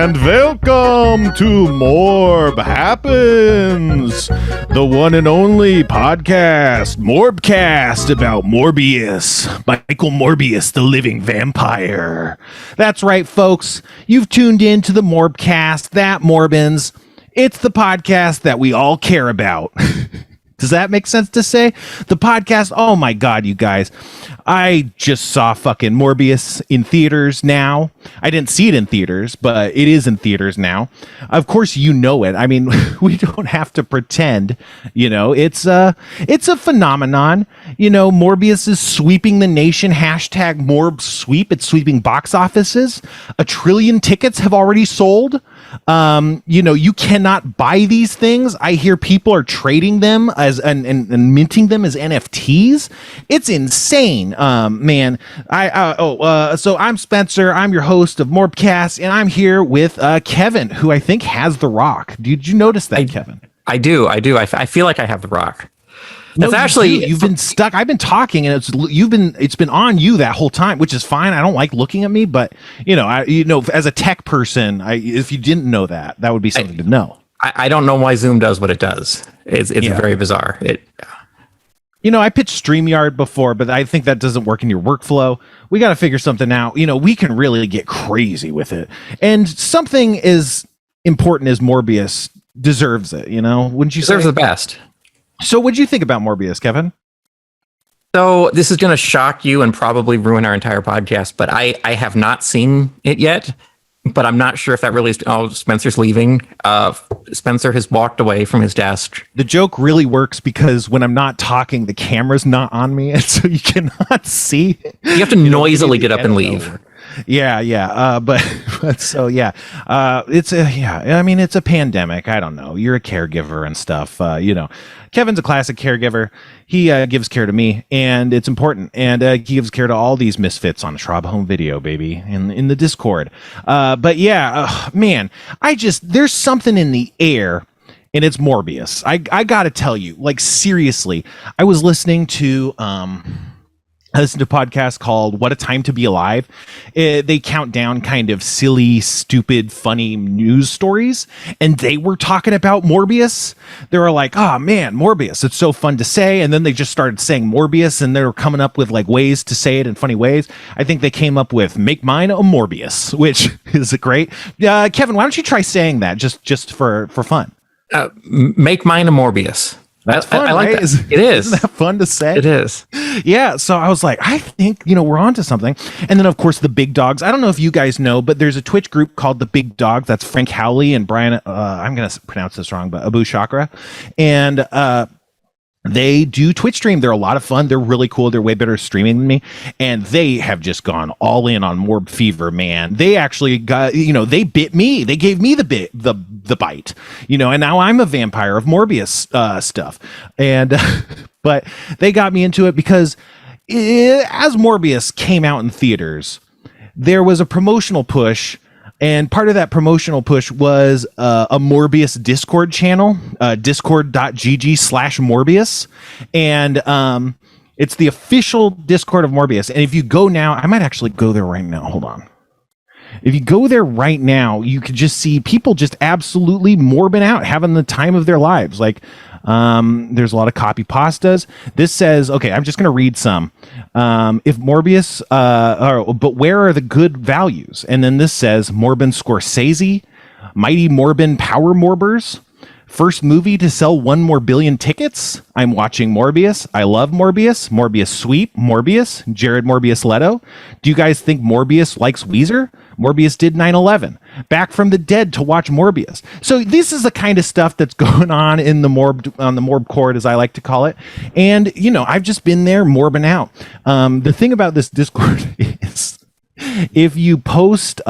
and welcome to Morb Happens, the one and only podcast, Morbcast, about Morbius, Michael Morbius, the living vampire. That's right, folks. You've tuned in to the Morbcast, that Morbins. It's the podcast that we all care about. Does that make sense to say? The podcast, oh my God, you guys. I just saw fucking Morbius in theaters now. I didn't see it in theaters, but it is in theaters now. Of course, you know it. I mean, we don't have to pretend, it's a phenomenon. Morbius is sweeping the nation. Hashtag Morb sweep. It's sweeping box offices. 1 trillion tickets have already sold. You cannot buy these things. I hear people are trading them as and minting them as NFTs. It's insane, man. So I'm Spencer. I'm your host of Morbcast, and I'm here with Kevin, who I think has the Rock. Did you notice that, Kevin? I do. I feel like I have the Rock. That's actually you've been stuck. I've been talking, and it's been on you that whole time, which is fine. I don't like looking at me, but as a tech person, if you didn't know that would be something to know. I don't know why Zoom does what it does. It's very bizarre. I pitched StreamYard before, but I think that doesn't work in your workflow. We got to figure something out. We can really get crazy with it, and something as important as Morbius deserves it. Wouldn't you say? Deserves the best. So what'd you think about Morbius, Kevin? So this is going to shock you and probably ruin our entire podcast, but I have not seen it yet, but I'm not sure if that really is. Oh, Spencer's leaving. Spencer has walked away from his desk. The joke really works because when I'm not talking, the camera's not on me, and so you cannot see. You have to noisily get up and leave. But so yeah, it's a pandemic. I don't know. You're a caregiver and stuff. Kevin's a classic caregiver. He gives care to me, and it's important. And he gives care to all these misfits on Schwab Home Video, baby, in the Discord. Man, there's something in the air. And it's Morbius. I gotta tell you, like, seriously, I was listening to I listened to a podcast called What a Time to Be Alive. They count down kind of silly, stupid, funny news stories. And they were talking about Morbius. They were like, oh man, Morbius, it's so fun to say. And then they just started saying Morbius, and they were coming up with like ways to say it in funny ways. I think they came up with make mine a Morbius, which is great. Kevin, why don't you try saying that just for fun? Make mine a Morbius. That's fun, I like right? that. It is. Isn't that fun to say? It is. Yeah. So I was like, I think, we're onto something. And then, of course, the Big Dogs. I don't know if you guys know, but there's a Twitch group called the Big Dogs. That's Frank Howley and Brian. I'm going to pronounce this wrong, but Abu Chakra. And they do Twitch stream. They're a lot of fun. They're really cool. They're way better at streaming than me. And they have just gone all in on Morb Fever, man. They actually got, they bit me. They gave me the bite, and now I'm a vampire of Morbius stuff. And, but they got me into it because as Morbius came out in theaters, there was a promotional push. And part of that promotional push was a Morbius Discord channel, discord.gg/Morbius. And it's the official Discord of Morbius. And if you go now, I might actually go there right now. Hold on. If you go there right now, you could just see people just absolutely morbing out, having the time of their lives. Like, there's a lot of copy pastas. This says, okay, I'm just going to read some. If Morbius, but where are the good values? And then this says Morbin Scorsese, Mighty Morbin Power Morbers, first movie to sell 1 more billion tickets. I'm watching Morbius. I love Morbius. Morbius Sweep. Morbius. Jared Morbius Leto. Do you guys think Morbius likes Weezer? Morbius did 9/11. Back from the dead to watch Morbius. So this is the kind of stuff that's going on in the Morb court, as I like to call it. And, I've just been there morbing out. The thing about this Discord is if you post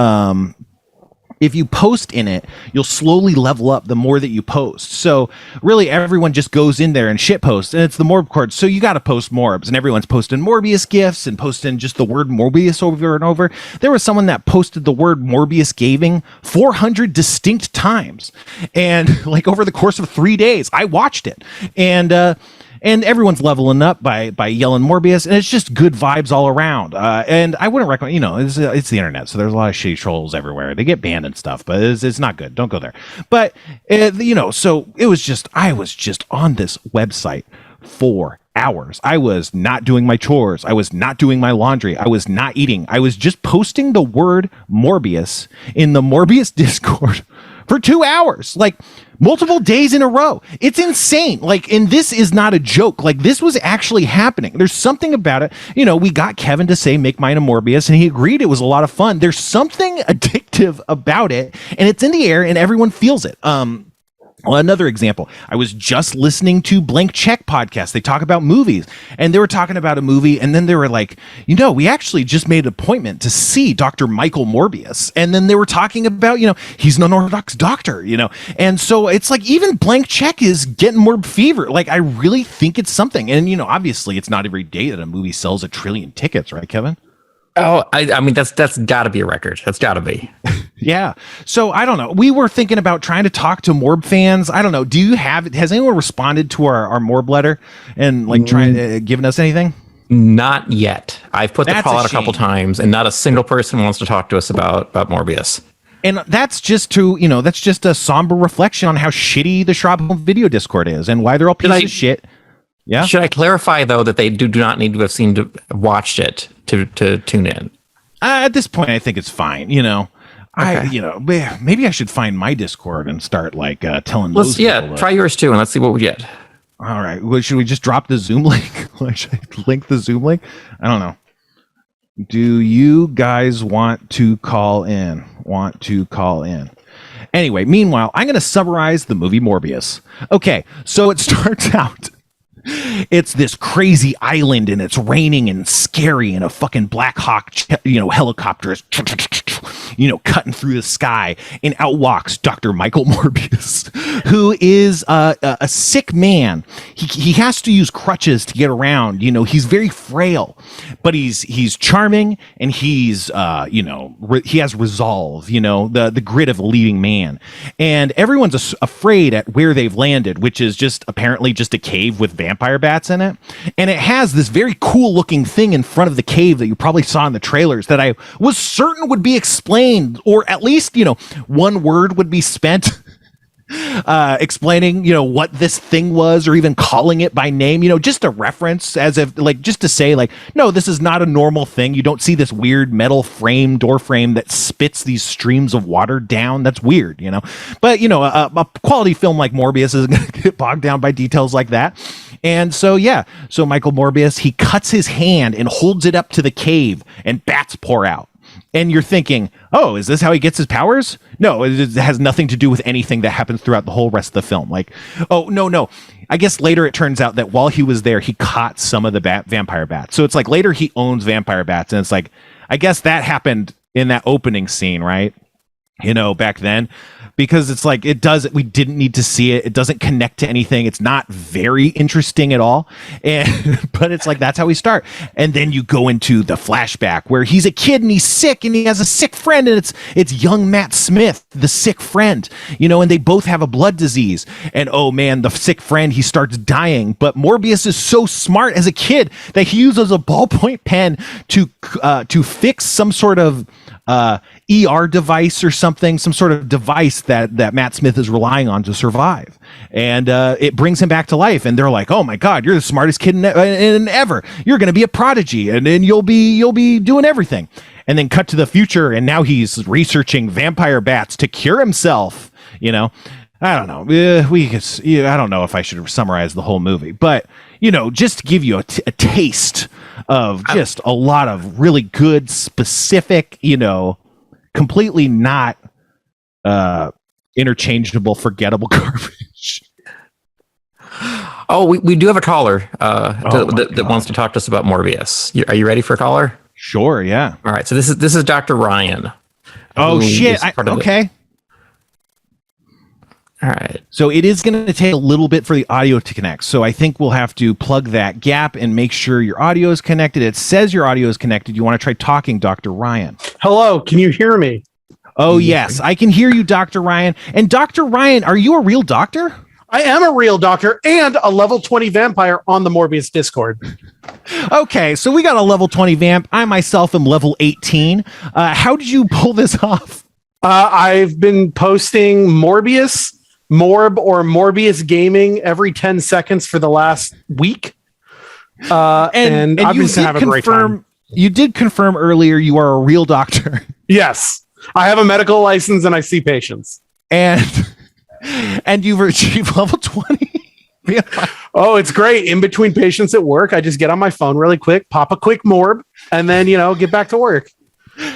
in it, you'll slowly level up the more that you post. So really everyone just goes in there and shit posts, and it's the Morb court. So you got to post Morbs, and everyone's posting Morbius gifs and posting just the word Morbius over and over. There was someone that posted the word Morbius gaming 400 distinct times. And like over the course of 3 days, I watched it. And, and everyone's leveling up by yelling Morbius, and it's just good vibes all around. And I wouldn't recommend, it's the internet, so there's a lot of shitty trolls everywhere. They get banned and stuff, but it's not good. Don't go there. But so it was just, I was just on this website for hours. I was not doing my chores. I was not doing my laundry. I was not eating. I was just posting the word Morbius in the Morbius Discord for 2 hours, like multiple days in a row. It's insane. Like, and this is not a joke. Like, this was actually happening. There's something about it. We got Kevin to say, make mine a Morbius, and he agreed it was a lot of fun. There's something addictive about it, and it's in the air, and everyone feels it. Well, another example, I was just listening to Blank Check podcast. They talk about movies, and they were talking about a movie, and then they were like, we actually just made an appointment to see Dr. Michael Morbius. And then they were talking about, he's an unorthodox doctor, and so it's like even Blank Check is getting more fever. Like, I really think it's something. And, obviously it's not every day that a movie sells 1 trillion tickets, right, Kevin? Oh, I mean, that's got to be a record. That's got to be. Yeah. So I don't know. We were thinking about trying to talk to Morb fans. I don't know. Has anyone responded to our Morb letter and giving us anything? Not yet. I've put the That's call a out a couple shame. times, and not a single person wants to talk to us about Morbius. And that's just that's just a somber reflection on how shitty the Schraub video Discord is and why they're all pieces of shit. Yeah. Should I clarify, though, that they do not need to have watched it to tune in? At this point, I think it's fine. Okay. Maybe I should find my Discord and start telling those people. Try yours too, and let's see what we get. All right. Well, should we just drop the Zoom link? Should I link the Zoom link? I don't know. Do you guys want to call in? Anyway, meanwhile, I'm going to summarize the movie Morbius. Okay, so it starts out. It's this crazy island, and it's raining and scary, and a fucking Black Hawk, helicopter is, cutting through the sky, and out walks Dr. Michael Morbius, who is a sick man. He has to use crutches to get around. He's very frail, but he's charming, and he's he has resolve. The grit of a leading man, and everyone's afraid at where they've landed, which is apparently just a cave with vampire bats in it. And it has this very cool looking thing in front of the cave that you probably saw in the trailers that I was certain would be explained, or at least, one word would be spent explaining, what this thing was, or even calling it by name, just a reference, as if just to say no, this is not a normal thing. You don't see this weird metal door frame that spits these streams of water down. That's weird, but a quality film like Morbius isn't going to get bogged down by details like that. And so Michael Morbius, he cuts his hand and holds it up to the cave, and bats pour out. And you're thinking, oh, is this how he gets his powers? No, it has nothing to do with anything that happens throughout the whole rest of the film. Oh, no. I guess later it turns out that while he was there, he caught some of the vampire bats. So it's later he owns vampire bats. And it's I guess that happened in that opening scene, right? Back then. Because it's we didn't need to see it. It doesn't connect to anything. It's not very interesting at all. But it's that's how we start. And then you go into the flashback where he's a kid and he's sick and he has a sick friend, and it's young Matt Smith, the sick friend, and they both have a blood disease. And oh man, the sick friend, he starts dying. But Morbius is so smart as a kid that he uses a ballpoint pen to fix some sort of ER device or something, some sort of device that Matt Smith is relying on to survive. And it brings him back to life. And they're like, oh my God, you're the smartest kid in ever. You're going to be a prodigy, and then you'll be doing everything. And then cut to the future, and now he's researching vampire bats to cure himself. I don't know. I don't know if I should summarize the whole movie, but just to give you a taste of just a lot of really good, specific, completely not interchangeable, forgettable garbage. Oh, we do have a caller that wants to talk to us about Morbius. Are you ready for a caller? Sure, yeah. All right, so this is Dr. Ryan. Oh shit! Okay. All right. So it is going to take a little bit for the audio to connect. So I think we'll have to plug that gap and make sure your audio is connected. It says your audio is connected. You want to try talking, Dr. Ryan. Hello, can you hear me? Oh, yes. I can hear you, Dr. Ryan. And Dr. Ryan, are you a real doctor? I am a real doctor and a level 20 vampire on the Morbius Discord. Okay, so we got a level 20 vamp. I myself am level 18. How did you pull this off? I've been posting Morbius, or Morbius Gaming every 10 seconds for the last week. And I've been having a great time. You did confirm earlier you are a real doctor. Yes. I have a medical license and I see patients. And you've achieved level 20. Oh, it's great. In between patients at work, I just get on my phone really quick, pop a quick morb, and then, get back to work.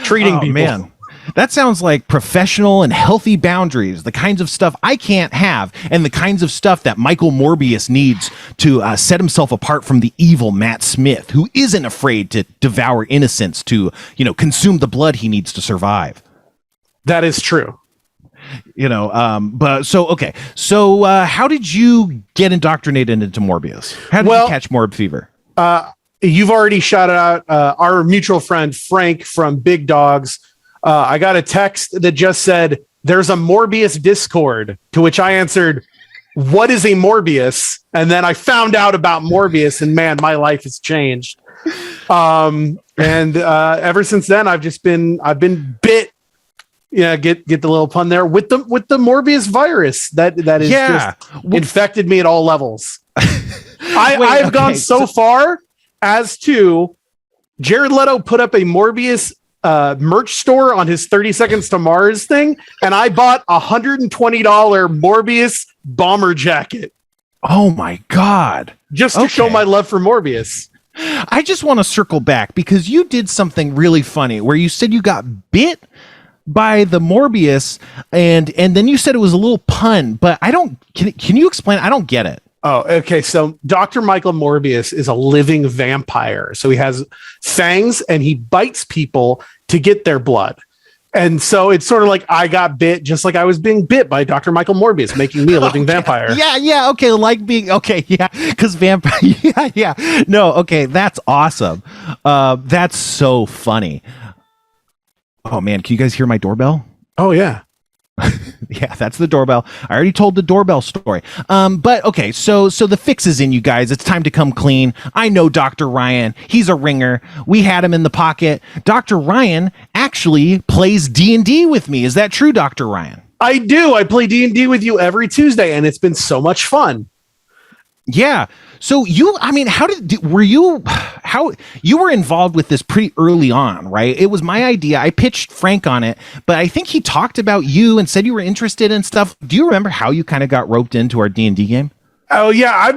Treating people. Man. That sounds like professional and healthy boundaries, the kinds of stuff I can't have, and the kinds of stuff that Michael Morbius needs to set himself apart from the evil Matt Smith, who isn't afraid to devour innocents to, consume the blood he needs to survive. That is true. So how did you get indoctrinated into Morbius? How did you catch Morb fever? You've already shouted out our mutual friend Frank from Big Dogs. I got a text that just said, "There's a Morbius Discord," to which I answered, "What is a Morbius?" And then I found out about Morbius, and man, my life has changed. And ever since then, I've been bit. Yeah, get the little pun there with the Morbius virus that is just infected me at all levels. I've gone so far as to Jared Leto put up a Morbius merch store on his 30 Seconds to Mars thing, and I bought a $120 Morbius bomber jacket. Oh my God. Just to show my love for Morbius. I just want to circle back because you did something really funny where you said you got bit by the Morbius and then you said it was a little pun, but can you explain? I don't get it. Oh, okay. So Dr. Michael Morbius is a living vampire. So he has fangs and he bites people to get their blood. And so it's sort of like I got bit just like I was being bit by Dr. Michael Morbius, making me a living vampire. Yeah. Okay. Like being okay. Yeah. Because vampire. Yeah. No. Okay. That's awesome. That's so funny. Oh man. Can you guys hear my doorbell? Oh yeah. Yeah, that's the doorbell. I already told the doorbell story. But okay, so the fix is in, you guys. It's time to come clean. I know Dr. Ryan. He's a ringer. We had him in the pocket. Dr. Ryan actually plays D&D with me. Is that true, Dr. Ryan? I do. I play D&D with you every Tuesday, and it's been so much fun. Yeah. So you were involved with this pretty early on, right? It was my idea. I pitched Frank on it, but I think he talked about you and said you were interested in stuff. Do you remember how you kind of got roped into our D&D game? Oh yeah.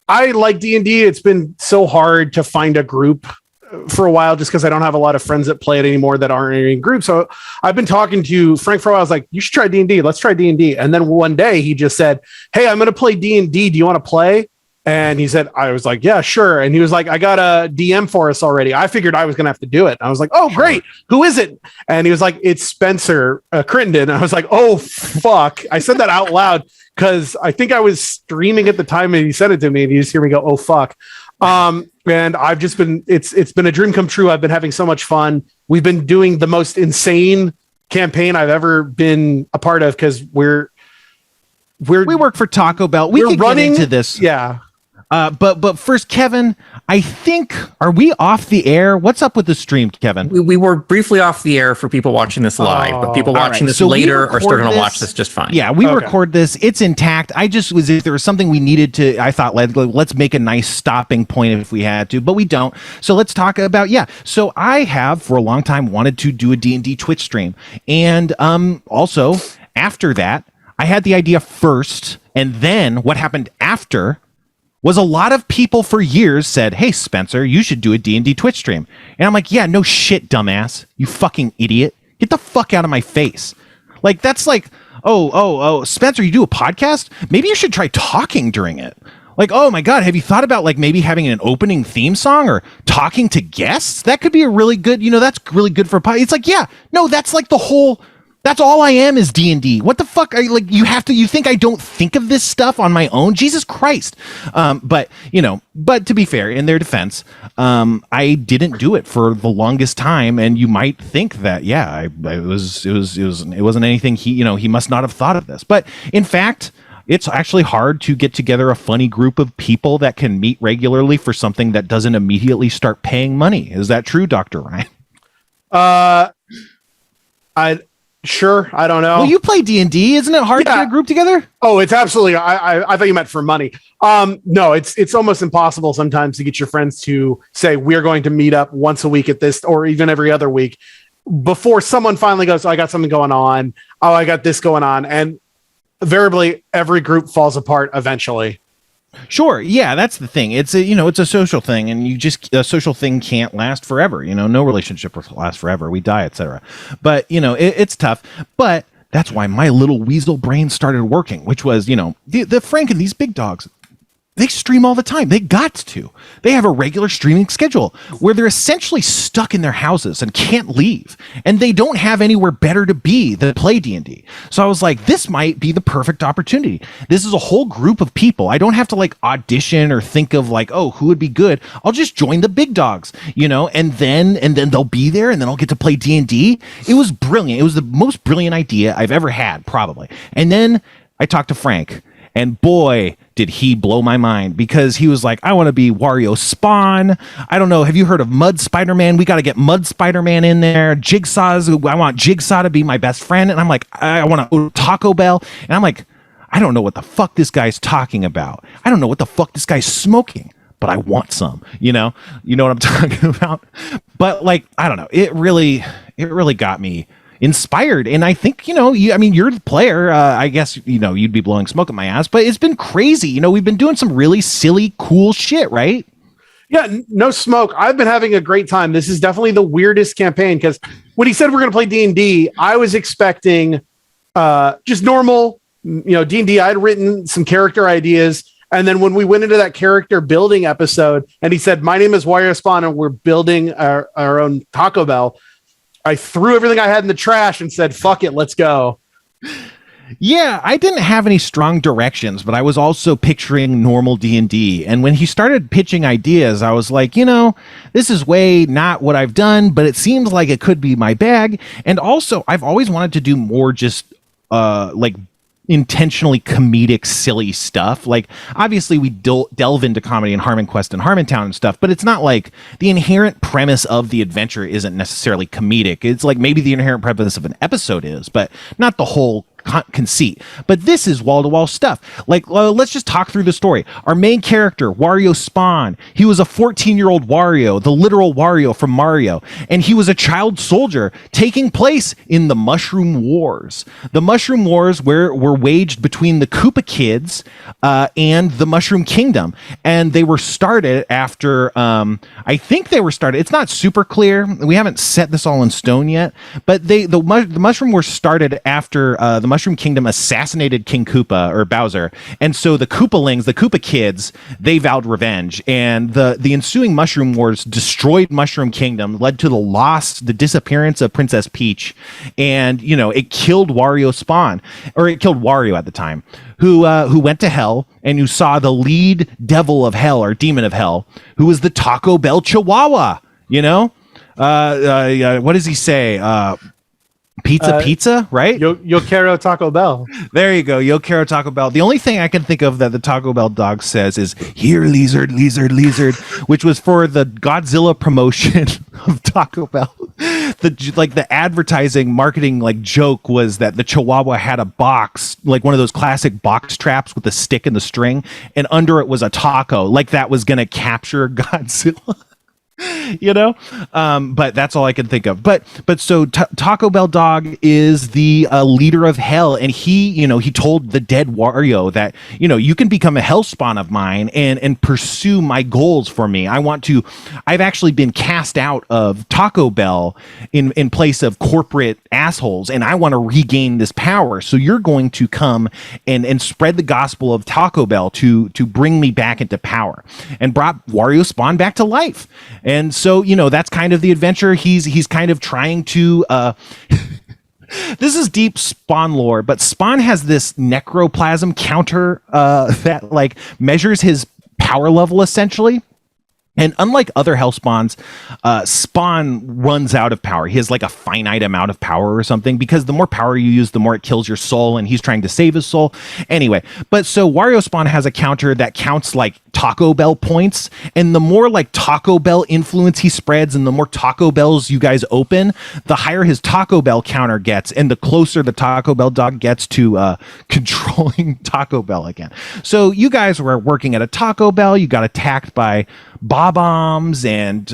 I like D&D. It's been so hard to find a group for a while just because I don't have a lot of friends that play it anymore that aren't in groups. So I've been talking to Frank for a while. I was like, you should try D&D. Let's try D&D. And then one day he just said, "Hey, I'm going to play D&D. Do you want to play?" And he said, I was like, "Yeah, sure." And he was like, "I got a DM for us already." I figured I was going to have to do it. I was like, "Oh, great. Who is it?" And he was like, "It's Spencer Crittenden." And I was like, "Oh, fuck." I said that out loud because I think I was streaming at the time and he said it to me and you just hear me go, "Oh, fuck." And I've just been, it's been a dream come true. I've been having so much fun. We've been doing the most insane campaign I've ever been a part of because we work for Taco Bell. We're running into this. Yeah. But first, Kevin, I think, are we off the air? What's up with the stream, Kevin? We were briefly off the air for people watching this live, but people watching this later are still going to watch this just fine. Yeah, we record this. It's intact. If there was something we needed to, I thought, let's make a nice stopping point if we had to, but we don't. So let's talk about, So I have, for a long time, wanted to do a D&D Twitch stream. And also, after that, I had the idea first, and then what happened after was a lot of people for years said, "Hey, Spencer, you should do a D&D Twitch stream." And I'm like, "Yeah, no shit, dumbass. You fucking idiot. Get the fuck out of my face." Like, that's like, oh, Spencer, you do a podcast? Maybe you should try talking during it. Like, oh my God, have you thought about like maybe having an opening theme song or talking to guests? That could be a really good, that's really good for a podcast. It's like, yeah, no, that's like the whole... That's all I am is D&D. What the fuck are you like? You think I don't think of this stuff on my own? Jesus Christ. But to be fair, in their defense, I didn't do it for the longest time. And you might think that, it wasn't anything he must not have thought of this. But in fact, it's actually hard to get together a funny group of people that can meet regularly for something that doesn't immediately start paying money. Is that true, Dr. Ryan? Sure. I don't know. Well, you play D&D. Isn't it hard to get a group together? Oh, it's absolutely. I thought you meant for money. No, it's almost impossible sometimes to get your friends to say we're going to meet up once a week at this, or even every other week, before someone finally goes, oh, I got something going on. Oh, I got this going on. And invariably every group falls apart eventually. Sure. Yeah, that's the thing. It's a social thing, and a social thing can't last forever. No relationship will last forever. We die, etc. But it's tough. But that's why my little weasel brain started working, which was, the Frank and these big dogs, they stream all the time. They got to. They have a regular streaming schedule where they're essentially stuck in their houses and can't leave. And they don't have anywhere better to be than play D&D. So I was like, this might be the perfect opportunity. This is a whole group of people. I don't have to audition or think of who would be good. I'll just join the big dogs, and then they'll be there, and then I'll get to play D&D. It was brilliant. It was the most brilliant idea I've ever had, probably. And then I talked to Frank, and boy, did he blow my mind, because he was like, I want to be Wario Spawn. I don't know. Have you heard of Mud Spider-Man? We got to get Mud Spider-Man in there. I want Jigsaw to be my best friend. And I'm like, I want to Taco Bell. And I'm like, I don't know what the fuck this guy's talking about. I don't know what the fuck this guy's smoking, but I want some, you know what I'm talking about? But I don't know. It really got me inspired. And I think, you're the player. I guess, you'd be blowing smoke at my ass, but it's been crazy. We've been doing some really silly, cool shit, right? Yeah, no smoke. I've been having a great time. This is definitely the weirdest campaign, because when he said we're going to play D&D, I was expecting just normal, D&D. I'd written some character ideas. And then when we went into that character building episode and he said, my name is Wario Spawn and we're building our own Taco Bell, I threw everything I had in the trash and said, fuck it, let's go. Yeah, I didn't have any strong directions, but I was also picturing normal D&D. And when he started pitching ideas, I was like, this is way not what I've done, but it seems like it could be my bag. And also, I've always wanted to do more just intentionally comedic, silly stuff. Obviously we delve into comedy in Harmon Quest and Harmontown and stuff, but it's not like the inherent premise of the adventure isn't necessarily comedic. It's maybe the inherent premise of an episode is, but not the whole conceit. But this is wall-to-wall stuff. Let's just talk through the story. Our main character, Wario Spawn, he was a 14-year-old Wario, the literal Wario from Mario, and he was a child soldier taking place in the Mushroom Wars. The Mushroom Wars were waged between the Koopa kids and the Mushroom Kingdom, and they were started after it's not super clear. We haven't set this all in stone yet, but the Mushroom Wars started after the Mushroom Kingdom assassinated King Koopa, or Bowser, and so the Koopalings, the Koopa kids, they vowed revenge, and the ensuing Mushroom Wars destroyed Mushroom Kingdom, led to the disappearance of Princess Peach, and it killed Wario Spawn, or it killed Wario at the time, who went to hell and who saw the lead devil of hell, or demon of hell, who was the Taco Bell Chihuahua. What does he say? Pizza, right? Yo quiero Taco Bell. There you go. Yo quiero Taco Bell. The only thing I can think of that the Taco Bell dog says is, here, lizard, lizard, lizard, which was for the Godzilla promotion of Taco Bell. The advertising marketing joke was that the Chihuahua had a box, one of those classic box traps with the stick and the string, and under it was a taco, that was going to capture Godzilla. But that's all I can think of. But so Taco Bell Dog is the leader of hell, and he told the dead Wario that you can become a hell spawn of mine and pursue my goals for me. I've actually been cast out of Taco Bell in place of corporate assholes, and I want to regain this power. So you're going to come and spread the gospel of Taco Bell to bring me back into power, and brought Wario Spawn back to life. And so, that's kind of the adventure. He's kind of trying to, this is deep Spawn lore, but Spawn has this necroplasm counter, that measures his power level essentially. And unlike other Hellspawns, Spawn runs out of power. He has like a finite amount of power or something, because the more power you use, the more it kills your soul, and he's trying to save his soul. Anyway, but so Wario Spawn has a counter that counts like Taco Bell points, and the more like Taco Bell influence he spreads and the more Taco Bells you guys open, the higher his Taco Bell counter gets, and the closer the Taco Bell dog gets to controlling Taco Bell again. So you guys were working at a Taco Bell, you got attacked by Bob-ombs and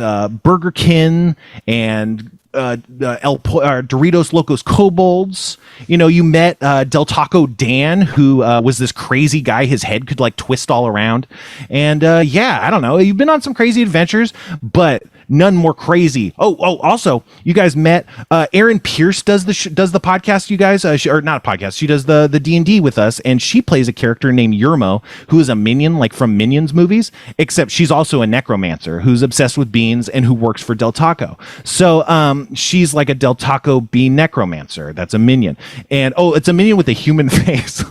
Burger King and Doritos Locos Kobolds. You know, you met Del Taco Dan, who was this crazy guy. His head could like twist all around. And yeah, I don't know. You've been on some crazy adventures, but none more crazy. Oh, also, you guys met Erin Pierce does the podcast. You guys, or not a podcast. She does the D&D with us, and she plays a character named Yermo, who is a minion, like from Minions movies. Except she's also a necromancer who's obsessed with beans and who works for Del Taco. So she's like a Del Taco bean necromancer. That's a minion, and it's a minion with a human face.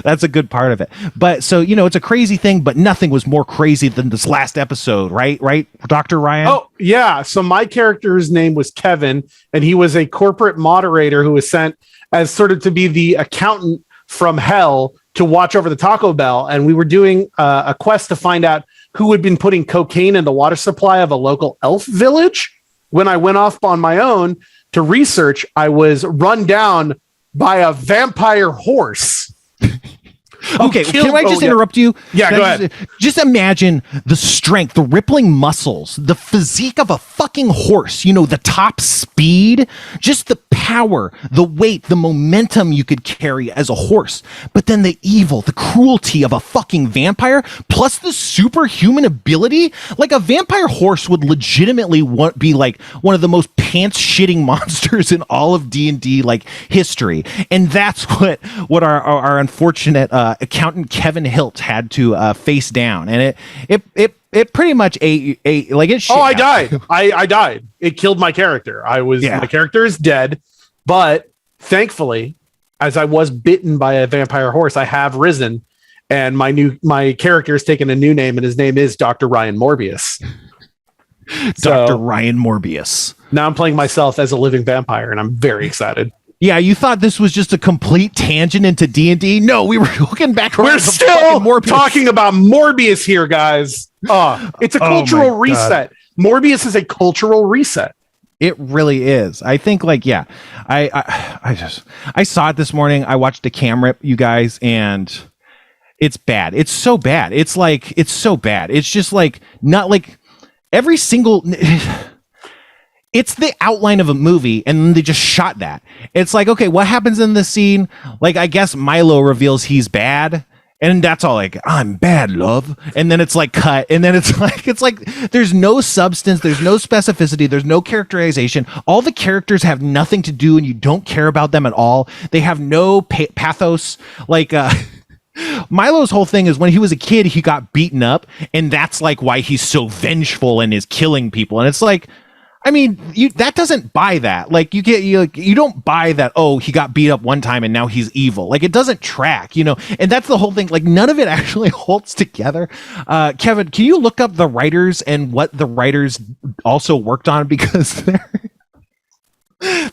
That's a good part of it. But so, you know, it's a crazy thing, but nothing was more crazy than this last episode, right, Dr. Ryan? Oh, yeah. So my character's name was Kevin, and he was a corporate moderator who was sent as sort of to be the accountant from hell to watch over the Taco Bell. And we were doing a quest to find out who had been putting cocaine in the water supply of a local elf village. When I went off on my own to research, I was run down by a vampire horse. Okay, can I just interrupt you? Yeah, go ahead. Just imagine the strength, the rippling muscles, the physique of a fucking horse, you know, the top speed, just the power, the weight, the momentum you could carry as a horse. But then the evil, the cruelty of a fucking vampire, plus the superhuman ability. Like a vampire horse would legitimately be like one of the most pants-shitting monsters in all of D&D like history. And that's what our unfortunate accountant Kevin Hilt had to face down, and it pretty much ate like it. Oh, I died. I died. It killed my character. My character is dead, but thankfully, as I was bitten by a vampire horse, I have risen, and my character has taken a new name, and his name is Dr. Ryan Morbius. Dr. Ryan Morbius. Now I'm playing myself as a living vampire, and I'm very excited. Yeah, you thought this was just a complete tangent into D&D? No, we were looking back. We're still talking about Morbius here, guys. It's a cultural reset. Morbius is a cultural reset. It really is. I think, like, yeah, I saw it this morning. I watched a cam rip, you guys, and it's bad. It's so bad. It's so bad. It's just like not like every single. It's the outline of a movie, and then they just shot that. It's like, okay, what happens in this scene? Like, I guess Milo reveals he's bad, and that's all like, I'm bad, love. And then it's like cut, and then it's like there's no substance, there's no specificity, there's no characterization. All the characters have nothing to do, and you don't care about them at all. They have no pathos. Like, Milo's whole thing is when he was a kid, he got beaten up, and that's like why he's so vengeful and is killing people. And it's like, I mean, that doesn't buy that. Like, you don't buy that, oh, he got beat up one time and now he's evil. Like, it doesn't track, you know? And that's the whole thing. Like, none of it actually holds together. Kevin, can you look up the writers and what the writers also worked on? Because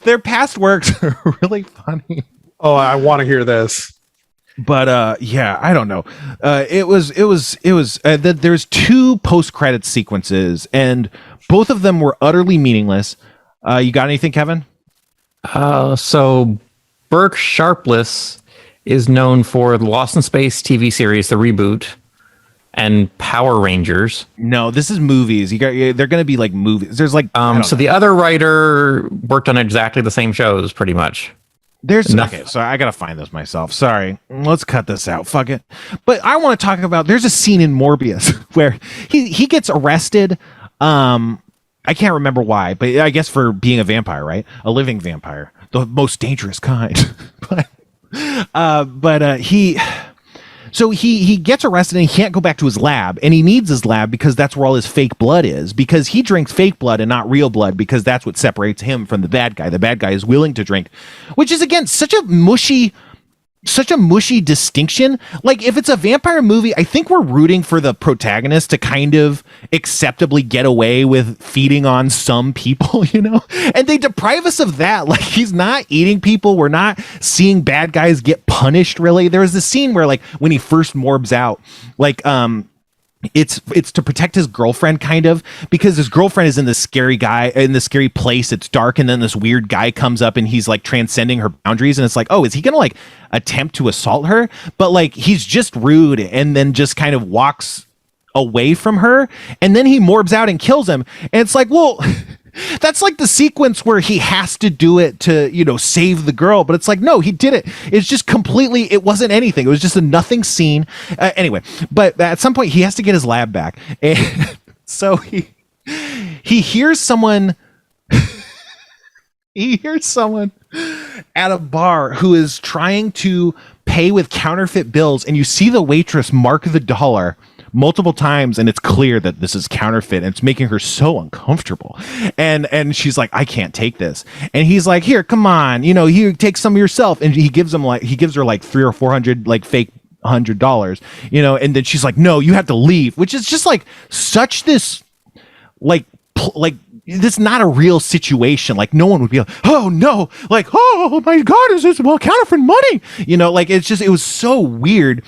their past works are really funny. Oh, I want to hear this. But yeah, I don't know. There's two post-credit sequences, and both of them were utterly meaningless. You got anything, Kevin? So Burke Sharpless is known for the Lost in Space TV series, the reboot, and Power Rangers. No, this is movies. They're going to be like movies. There's like so the other writer worked on exactly the same shows, pretty much. Okay, so I gotta find this myself. Sorry, let's cut this out. Fuck it. But I want to talk about. There's a scene in Morbius where he gets arrested. I can't remember why, but I guess for being a vampire, right? A living vampire, the most dangerous kind. but he gets arrested and he can't go back to his lab, and he needs his lab because that's where all his fake blood is, because he drinks fake blood and not real blood, because that's what separates him from the bad guy. The bad guy is willing to drink, which is, again, such a mushy such a mushy distinction. Like, if it's a vampire movie, I think we're rooting for the protagonist to kind of acceptably get away with feeding on some people, you know? And they deprive us of that. Like, he's not eating people. We're not seeing bad guys get punished, really. There was this scene where, like, when he first morbs out, like, it's to protect his girlfriend, kind of, because his girlfriend is in this scary place. It's dark, and then this weird guy comes up and he's like transcending her boundaries, and it's like, oh, is he gonna like attempt to assault her? But like, he's just rude and then just kind of walks away from her, and then he morbs out and kills him. And it's like, well, that's like the sequence where he has to do it to, you know, save the girl. But it's like, no, he did it. It's just completely, it wasn't anything. It was just a nothing scene. Anyway, but at some point he has to get his lab back. And so he hears someone, at a bar who is trying to pay with counterfeit bills. And you see the waitress mark the dollar multiple times, and it's clear that this is counterfeit, and it's making her so uncomfortable. And she's like, I can't take this. And he's like, here, come on, you know, here, take some of yourself. And he gives her like $300 or $400 like fake $100, you know. And then she's like, no, you have to leave, which is just like such this like this is not a real situation. Like, no one would be like, oh no, like, oh my god, is this counterfeit money, you know? Like, it's just, it was so weird.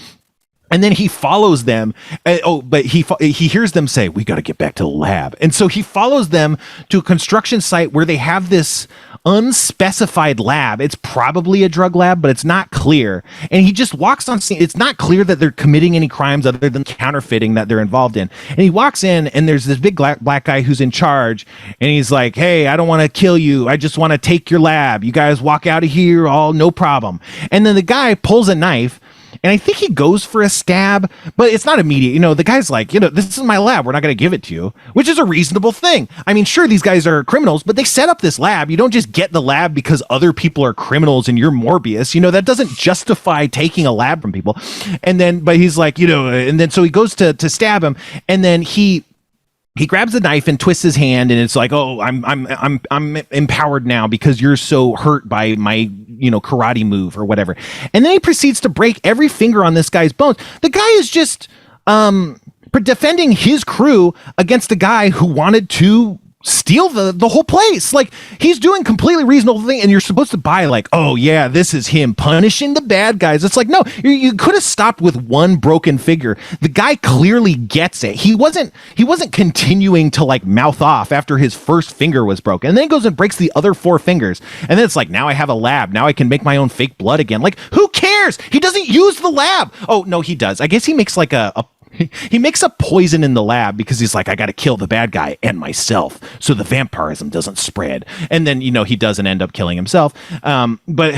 And then he follows them. But he hears them say, we got to get back to the lab. And so he follows them to a construction site where they have this unspecified lab. It's probably a drug lab, but it's not clear. And he just walks on scene. It's not clear that they're committing any crimes other than counterfeiting that they're involved in. And he walks in, and there's this big black guy who's in charge. And he's like, hey, I don't want to kill you. I just want to take your lab. You guys walk out of here, all no problem. And then the guy pulls a knife, and I think he goes for a stab, but it's not immediate. You know, the guy's like, you know, this is my lab. We're not going to give it to you, which is a reasonable thing. I mean, sure, these guys are criminals, but they set up this lab. You don't just get the lab because other people are criminals and you're Morbius. You know, that doesn't justify taking a lab from people. And then, but he's like, you know, and then so he goes to stab him, and then he grabs the knife and twists his hand, and it's like, oh, I'm empowered now because you're so hurt by my, you know, karate move or whatever. And then he proceeds to break every finger on this guy's bones. The guy is just defending his crew against the guy who wanted to steal the whole place. Like, he's doing completely reasonable thing, and you're supposed to buy like, oh yeah, this is him punishing the bad guys. It's like, no, you could have stopped with one broken finger. The guy clearly gets it. He wasn't continuing to like mouth off after his first finger was broken, and then he goes and breaks the other 4 fingers, and then it's like, now I have a lab, now I can make my own fake blood again. Like, who cares? He doesn't use the lab. Oh no, he does. I guess he makes like he makes a poison in the lab because he's like, I got to kill the bad guy and myself so the vampirism doesn't spread. And then, you know, he doesn't end up killing himself. But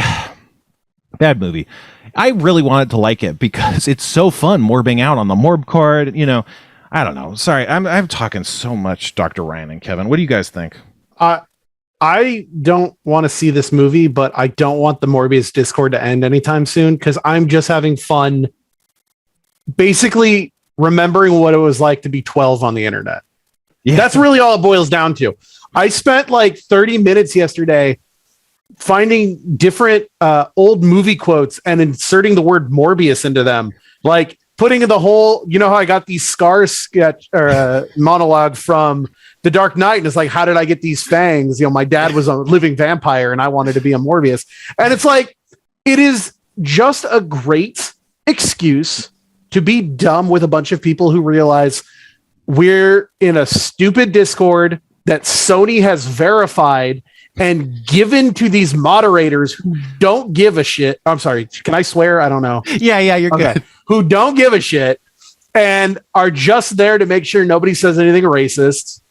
bad movie. I really wanted to like it because it's so fun morbing out on the morb card. You know, I don't know. Sorry, I'm talking so much, Dr. Ryan and Kevin. What do you guys think? I don't want to see this movie, but I don't want the Morbius Discord to end anytime soon because I'm just having fun basically remembering what it was like to be 12 on the internet. Yeah. That's really all it boils down to. I spent like 30 minutes yesterday finding different old movie quotes and inserting the word Morbius into them. Like putting in the whole, you know how I got these scars sketch or monologue from The Dark Knight, and it's like, how did I get these fangs? You know, my dad was a living vampire and I wanted to be a Morbius. And it's like, it is just a great excuse to be dumb with a bunch of people who realize we're in a stupid Discord that Sony has verified and given to these moderators who don't give a shit. I'm sorry. Can I swear? I don't know. Yeah, you're okay. Good. Who don't give a shit and are just there to make sure nobody says anything racist.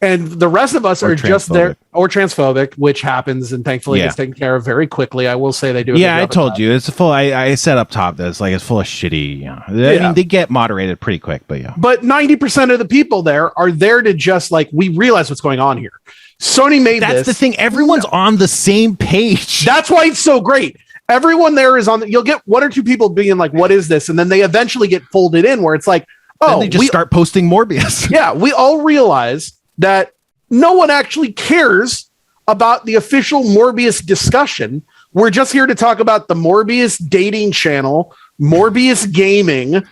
And the rest of us are just there, or transphobic, which happens, and thankfully it's taken care of very quickly. I will say they do. Yeah, I told you it's full. I said up top that it's like it's full of shitty. You know, I mean, they get moderated pretty quick, but yeah. But 90% of the people there are there to just like, we realize what's going on here. Sony made this. That's the thing. Everyone's on the same page. That's why it's so great. Everyone there is on. You'll get 1 or 2 people being like, "What is this?" And then they eventually get folded in, where it's like, "Oh," then they just start posting Morbius. Yeah, we all realize that no one actually cares about the official Morbius discussion. We're just here to talk about the Morbius dating channel, Morbius gaming,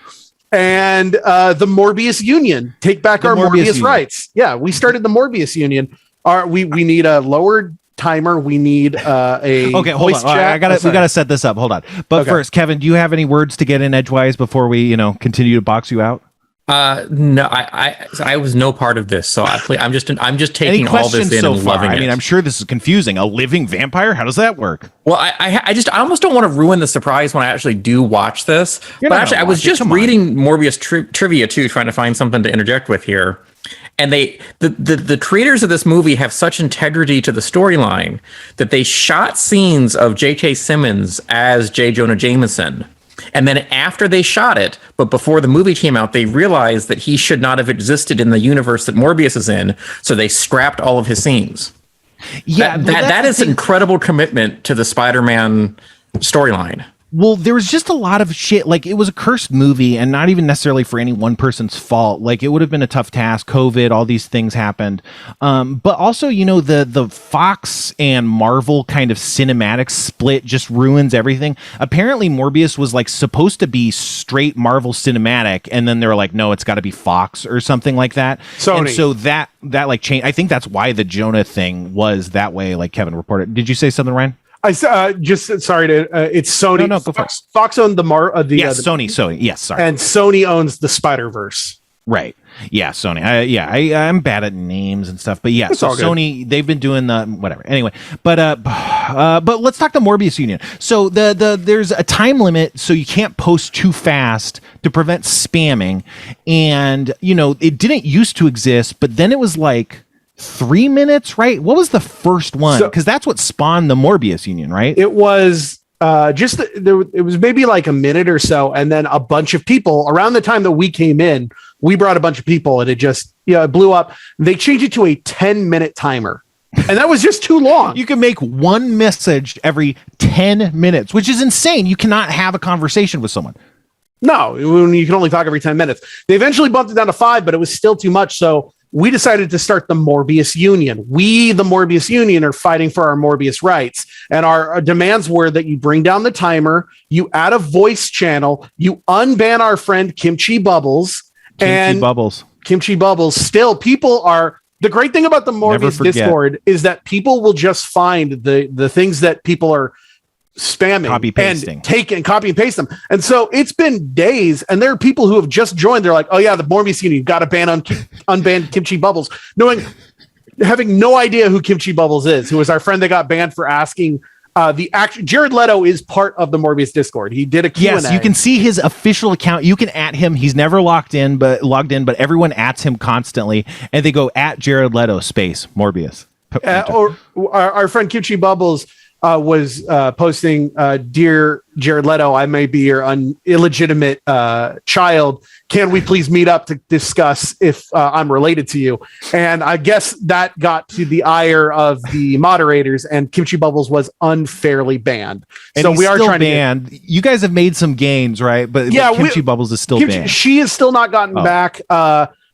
and the Morbius Union. Take back our Morbius rights. Yeah, we started the Morbius Union. We need a lowered timer. We need a okay. Hold on. We gotta set this up. Hold on. But first, Kevin, do you have any words to get in edgewise before we continue to box you out? No, I was no part of this, so I'm just taking all this in and loving it. I mean, I'm sure this is confusing. A living vampire? How does that work? Well, I almost don't want to ruin the surprise when I actually do watch this. But actually, I was just reading Morbius trivia too, trying to find something to interject with here. And the creators of this movie have such integrity to the storyline that they shot scenes of J.K. Simmons as J. Jonah Jameson. And then after they shot it, but before the movie came out, they realized that he should not have existed in the universe that Morbius is in. So they scrapped all of his scenes. Yeah, that is incredible commitment to the Spider-Man storyline. Well, there was just a lot of shit. Like, it was a cursed movie, and not even necessarily for any one person's fault. Like, it would have been a tough task. COVID, all these things happened. But also, the Fox and Marvel kind of cinematic split just ruins everything. Apparently, Morbius was like supposed to be straight Marvel cinematic, and then they were like, no, it's got to be Fox or something like that. Sony. And so that like changed. I think that's why the Jonah thing was that way, like Kevin reported. Did you say something, Ryan? It's Sony. No, go for it. Fox owned Sony. Yes, sorry. And Sony owns the Spider-Verse. Right. Yeah, Sony. I'm bad at names and stuff, but yeah. It's so all good. Sony, they've been doing the whatever. Anyway, but let's talk the Morbius Union. So there's a time limit, so you can't post too fast to prevent spamming, and it didn't used to exist, but then it was like 3 minutes, right? What was the first one? Because that's what spawned the Morbius Union, right? It was it was maybe like a minute or so, and then a bunch of people around the time that we came in. We brought a bunch of people, and it just it blew up. They changed it to a 10-minute timer, and that was just too long. You can make one message every 10 minutes, which is insane. You cannot have a conversation with someone. No, you can only talk every 10 minutes. They eventually bumped it down to 5, but it was still too much. So we decided to start the Morbius Union. We, the Morbius Union, are fighting for our Morbius rights. And our demands were that you bring down the timer, you add a voice channel, you unban our friend Kimchi Bubbles. Kimchi Bubbles. Still, people are... The great thing about the Morbius Discord is that people will just find the things that people are spamming, copy and paste them. And so it's been days, and there are people who have just joined. They're like, oh yeah, the Morbius Union got to unban Kimchi Bubbles, having no idea who Kimchi Bubbles is, who was our friend that got banned for asking Jared Leto is part of the Morbius Discord. He did a Q&A. Yes, you can see his official account. You can at him. He's never logged in, but everyone ats him constantly, and they go at Jared Leto space Morbius. Or our friend Kimchi Bubbles was posting, "Dear Jared Leto, I may be your illegitimate child. Can we please meet up to discuss if I'm related to you?" And I guess that got to the ire of the moderators, and Kimchi Bubbles was unfairly banned. And so we are trying to ban. You guys have made some gains, right? But Kimchi Bubbles is still banned. She has still not gotten back.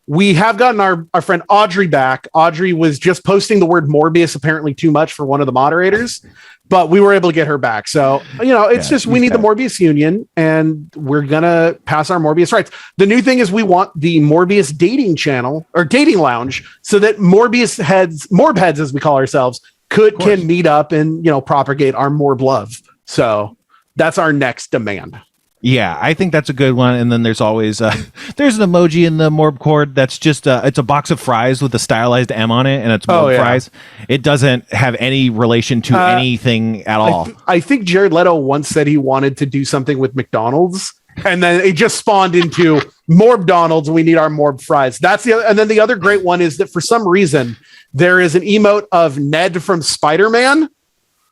We have gotten our friend Audrey back. Audrey was just posting the word Morbius apparently too much for one of the moderators, but we were able to get her back. So, it's we need the Morbius Union, and we're going to pass our Morbius rights. The new thing is we want the Morbius dating channel or dating lounge so that Morb heads, as we call ourselves, can meet up and, propagate our Morb love. So that's our next demand. Yeah, I think that's a good one. And then there's always there's an emoji in the Morb cord that's just it's a box of fries with a stylized M on it, and it's Morb fries. It doesn't have any relation to anything at all. I think Jared Leto once said he wanted to do something with McDonald's, and then it just spawned into Morbdonald's. We need our Morb fries. That's and then the other great one is that for some reason there is an emote of Ned from Spider-Man.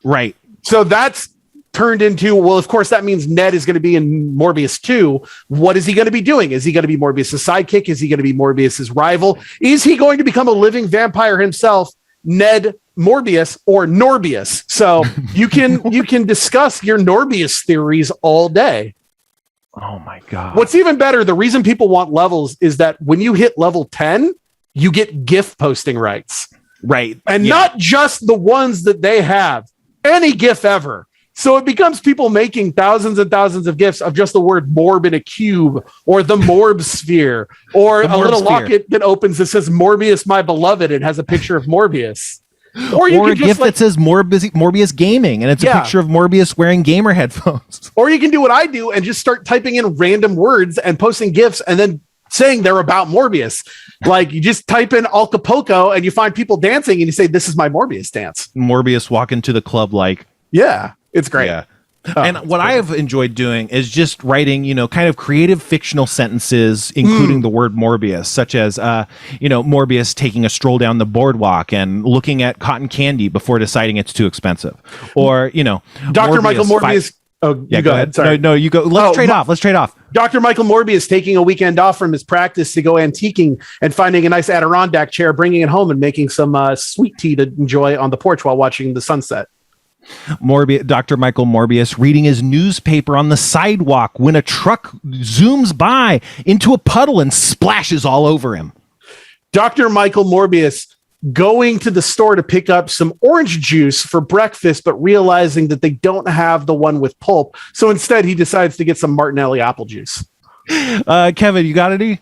Right. So that's turned into, well, of course, that means Ned is going to be in Morbius 2. What is he going to be doing? Is he going to be Morbius' sidekick? Is he going to be Morbius' rival? Is he going to become a living vampire himself, Ned Morbius or Norbius? So you can discuss your Norbius theories all day. Oh my God. What's even better, the reason people want levels is that when you hit level 10, you get GIF posting rights. Right. And not just the ones that they have, any GIF ever. So it becomes people making thousands and thousands of GIFs of just the word morb in a cube, or the morb sphere, or a little locket that opens that says Morbius, my beloved. It has a picture of Morbius. Or a GIF that says Morbius Gaming, and it's a picture of Morbius wearing gamer headphones. Or you can do what I do and just start typing in random words and posting GIFs and then saying they're about Morbius. Like you just type in Acapulco and you find people dancing and you say, this is my Morbius dance. Morbius walking to the club like. Yeah, it's great. Yeah. And what I have enjoyed doing is just writing, kind of creative fictional sentences, including the word Morbius, such as, Morbius taking a stroll down the boardwalk and looking at cotton candy before deciding it's too expensive. Or, Dr. Michael Morbius. Oh, yeah, go ahead. Sorry. No, you go. Let's trade off. Dr. Michael Morbius taking a weekend off from his practice to go antiquing and finding a nice Adirondack chair, bringing it home and making some sweet tea to enjoy on the porch while watching the sunset. Dr. Michael Morbius reading his newspaper on the sidewalk when a truck zooms by into a puddle and splashes all over him. Dr. Michael Morbius going to the store to pick up some orange juice for breakfast, but realizing that they don't have the one with pulp. So instead, he decides to get some Martinelli apple juice. Kevin, you got any?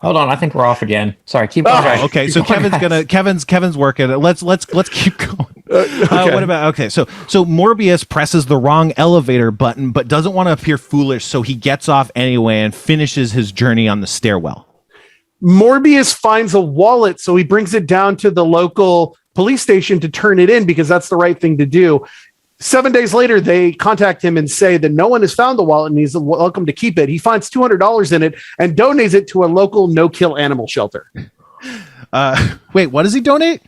Hold on, I think we're off again. Sorry, keep going. Oh, okay, so Kevin's working it. Let's keep going. Okay. What about so Morbius presses the wrong elevator button, but doesn't want to appear foolish, so he gets off anyway and finishes his journey on the stairwell. Morbius finds a wallet, so he brings it down to the local police station to turn it in because that's the right thing to do. 7 days later, they contact him and say that no one has found the wallet and he's welcome to keep it. He finds $200 in it and donates it to a local no-kill animal shelter. Wait, what does he donate?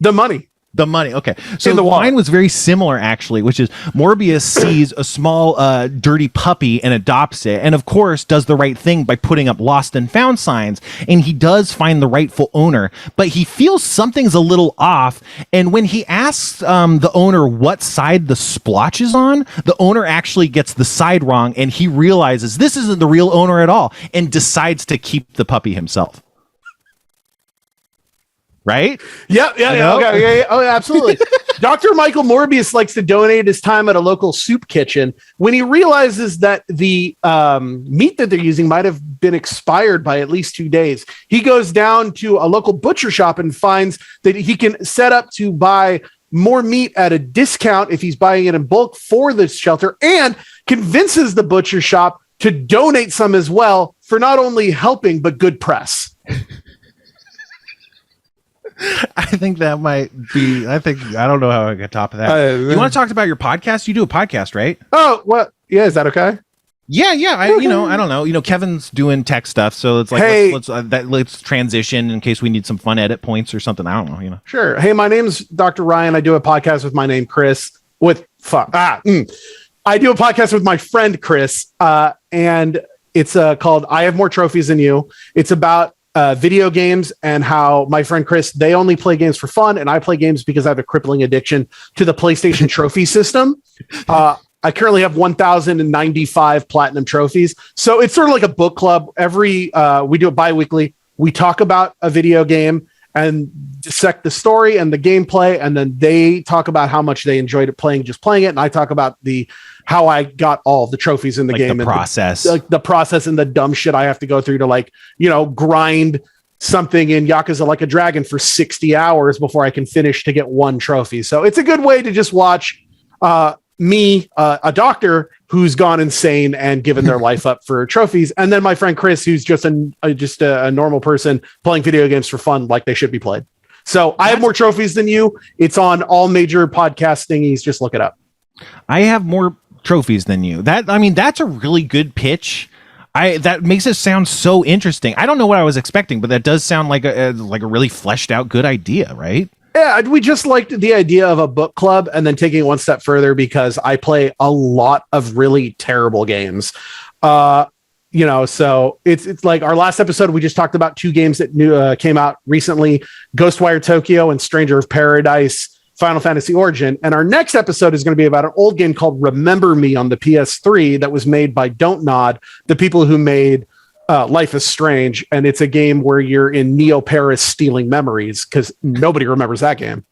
The money. The money. Okay. So the line was very similar, actually, which is Morbius sees a small, dirty puppy and adopts it. And of course, does the right thing by putting up lost and found signs. And he does find the rightful owner, but he feels something's a little off. And when he asks the owner what side the splotch is on, the owner actually gets the side wrong. And he realizes this isn't the real owner at all and decides to keep the puppy himself. Right? Yeah. Okay. Yeah. Oh, absolutely. Dr. Michael Morbius likes to donate his time at a local soup kitchen. When he realizes that the meat that they're using might have been expired by at least 2 days, he goes down to a local butcher shop and finds that he can set up to buy more meat at a discount if he's buying it in bulk for the shelter, and convinces the butcher shop to donate some as well for not only helping, but good press. I think that might be. I don't know how I get top of that. You want to talk about your podcast? You do a podcast, right? Oh, what? Yeah, is that okay? Yeah. I don't know. Kevin's doing tech stuff, so it's like, hey, let's transition in case we need some fun edit points or something. I don't know. Sure. Hey, my name's Dr. Ryan. I do a podcast with my name Chris. I do a podcast with my friend Chris, and it's called "I Have More Trophies Than You." It's about video games and how my friend Chris, they only play games for fun, and I play games because I have a crippling addiction to the PlayStation trophy system. I currently have 1,095 platinum trophies. So it's sort of like a book club. We do it bi-weekly. We talk about a video game and dissect the story and the gameplay, and then they talk about how much they enjoyed it playing it, and I talk about how I got all the trophies in the game, the process, the process and the dumb shit I have to go through to grind something in Yakuza Like a Dragon for 60 hours before I can finish to get one trophy. So it's a good way to just watch me, a doctor who's gone insane and given their life up for trophies, and then my friend Chris, who's just a normal person playing video games for fun like they should be played. So I have more trophies than you. It's on all major podcast thingies. Just look it up. I have more trophies than you. That's a really good pitch. That makes it sound so interesting. I don't know what I was expecting, but that does sound like a really fleshed out good idea, right? Yeah, we just liked the idea of a book club and then taking it one step further because I play a lot of really terrible games. So it's like our last episode, we just talked about two games that came out recently, Ghostwire Tokyo and Stranger of Paradise, Final Fantasy Origin. And our next episode is going to be about an old game called Remember Me on the PS3 that was made by Don't Nod, the people who made Life is Strange. And it's a game where you're in Neo Paris stealing memories because nobody remembers that game.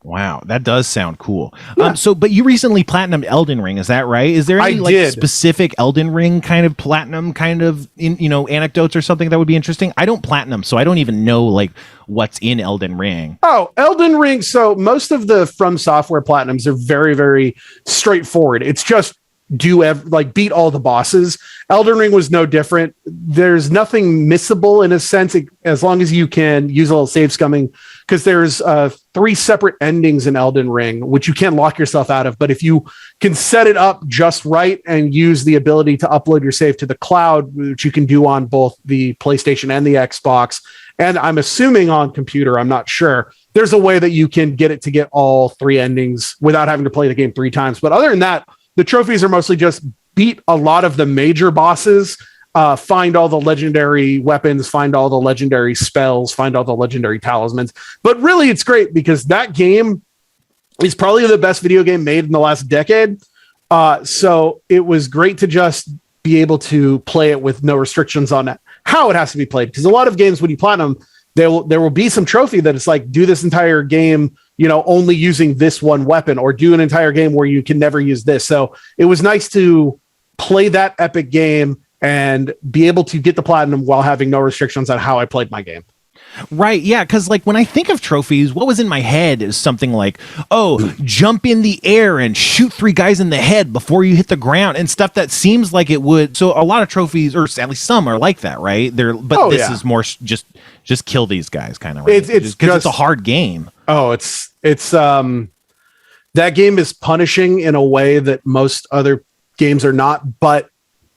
Wow, that does sound cool. Yeah. But you recently platinumed Elden Ring, is that right? Is there any specific Elden Ring kind of platinum kind of anecdotes or something that would be interesting? I don't platinum, so I don't even know like what's in Elden Ring. Oh, Elden Ring. So most of the From Software platinums are very, very straightforward. It's just beat all the bosses. Elden Ring was no different. There's nothing missable in a sense, as long as you can use a little save scumming, because there's 3 separate endings in Elden Ring, which you can't lock yourself out of. But if you can set it up just right and use the ability to upload your save to the cloud, which you can do on both the PlayStation and the Xbox, and I'm assuming on computer, I'm not sure, there's a way that you can get it to get all 3 endings without having to play the game 3 times. But other than that, the trophies are mostly just beat a lot of the major bosses, find all the legendary weapons, find all the legendary spells, find all the legendary talismans. But really, it's great because that game is probably the best video game made in the last decade. So it was great to just be able to play it with no restrictions on how it has to be played. Because a lot of games, when you platinum, there will be some trophy that it's like, do this entire game only using this one weapon, or do an entire game where you can never use this. So it was nice to play that epic game and be able to get the platinum while having no restrictions on how I played my game. Right, yeah, because like when I think of trophies, what was in my head is something like, jump in the air and shoot 3 guys in the head before you hit the ground, and stuff that seems like it would. So a lot of trophies, or at least some, are like that, right? This is more just kill these guys, kind of. Right? It's because it's a hard game. Oh, it's that game is punishing in a way that most other games are not. But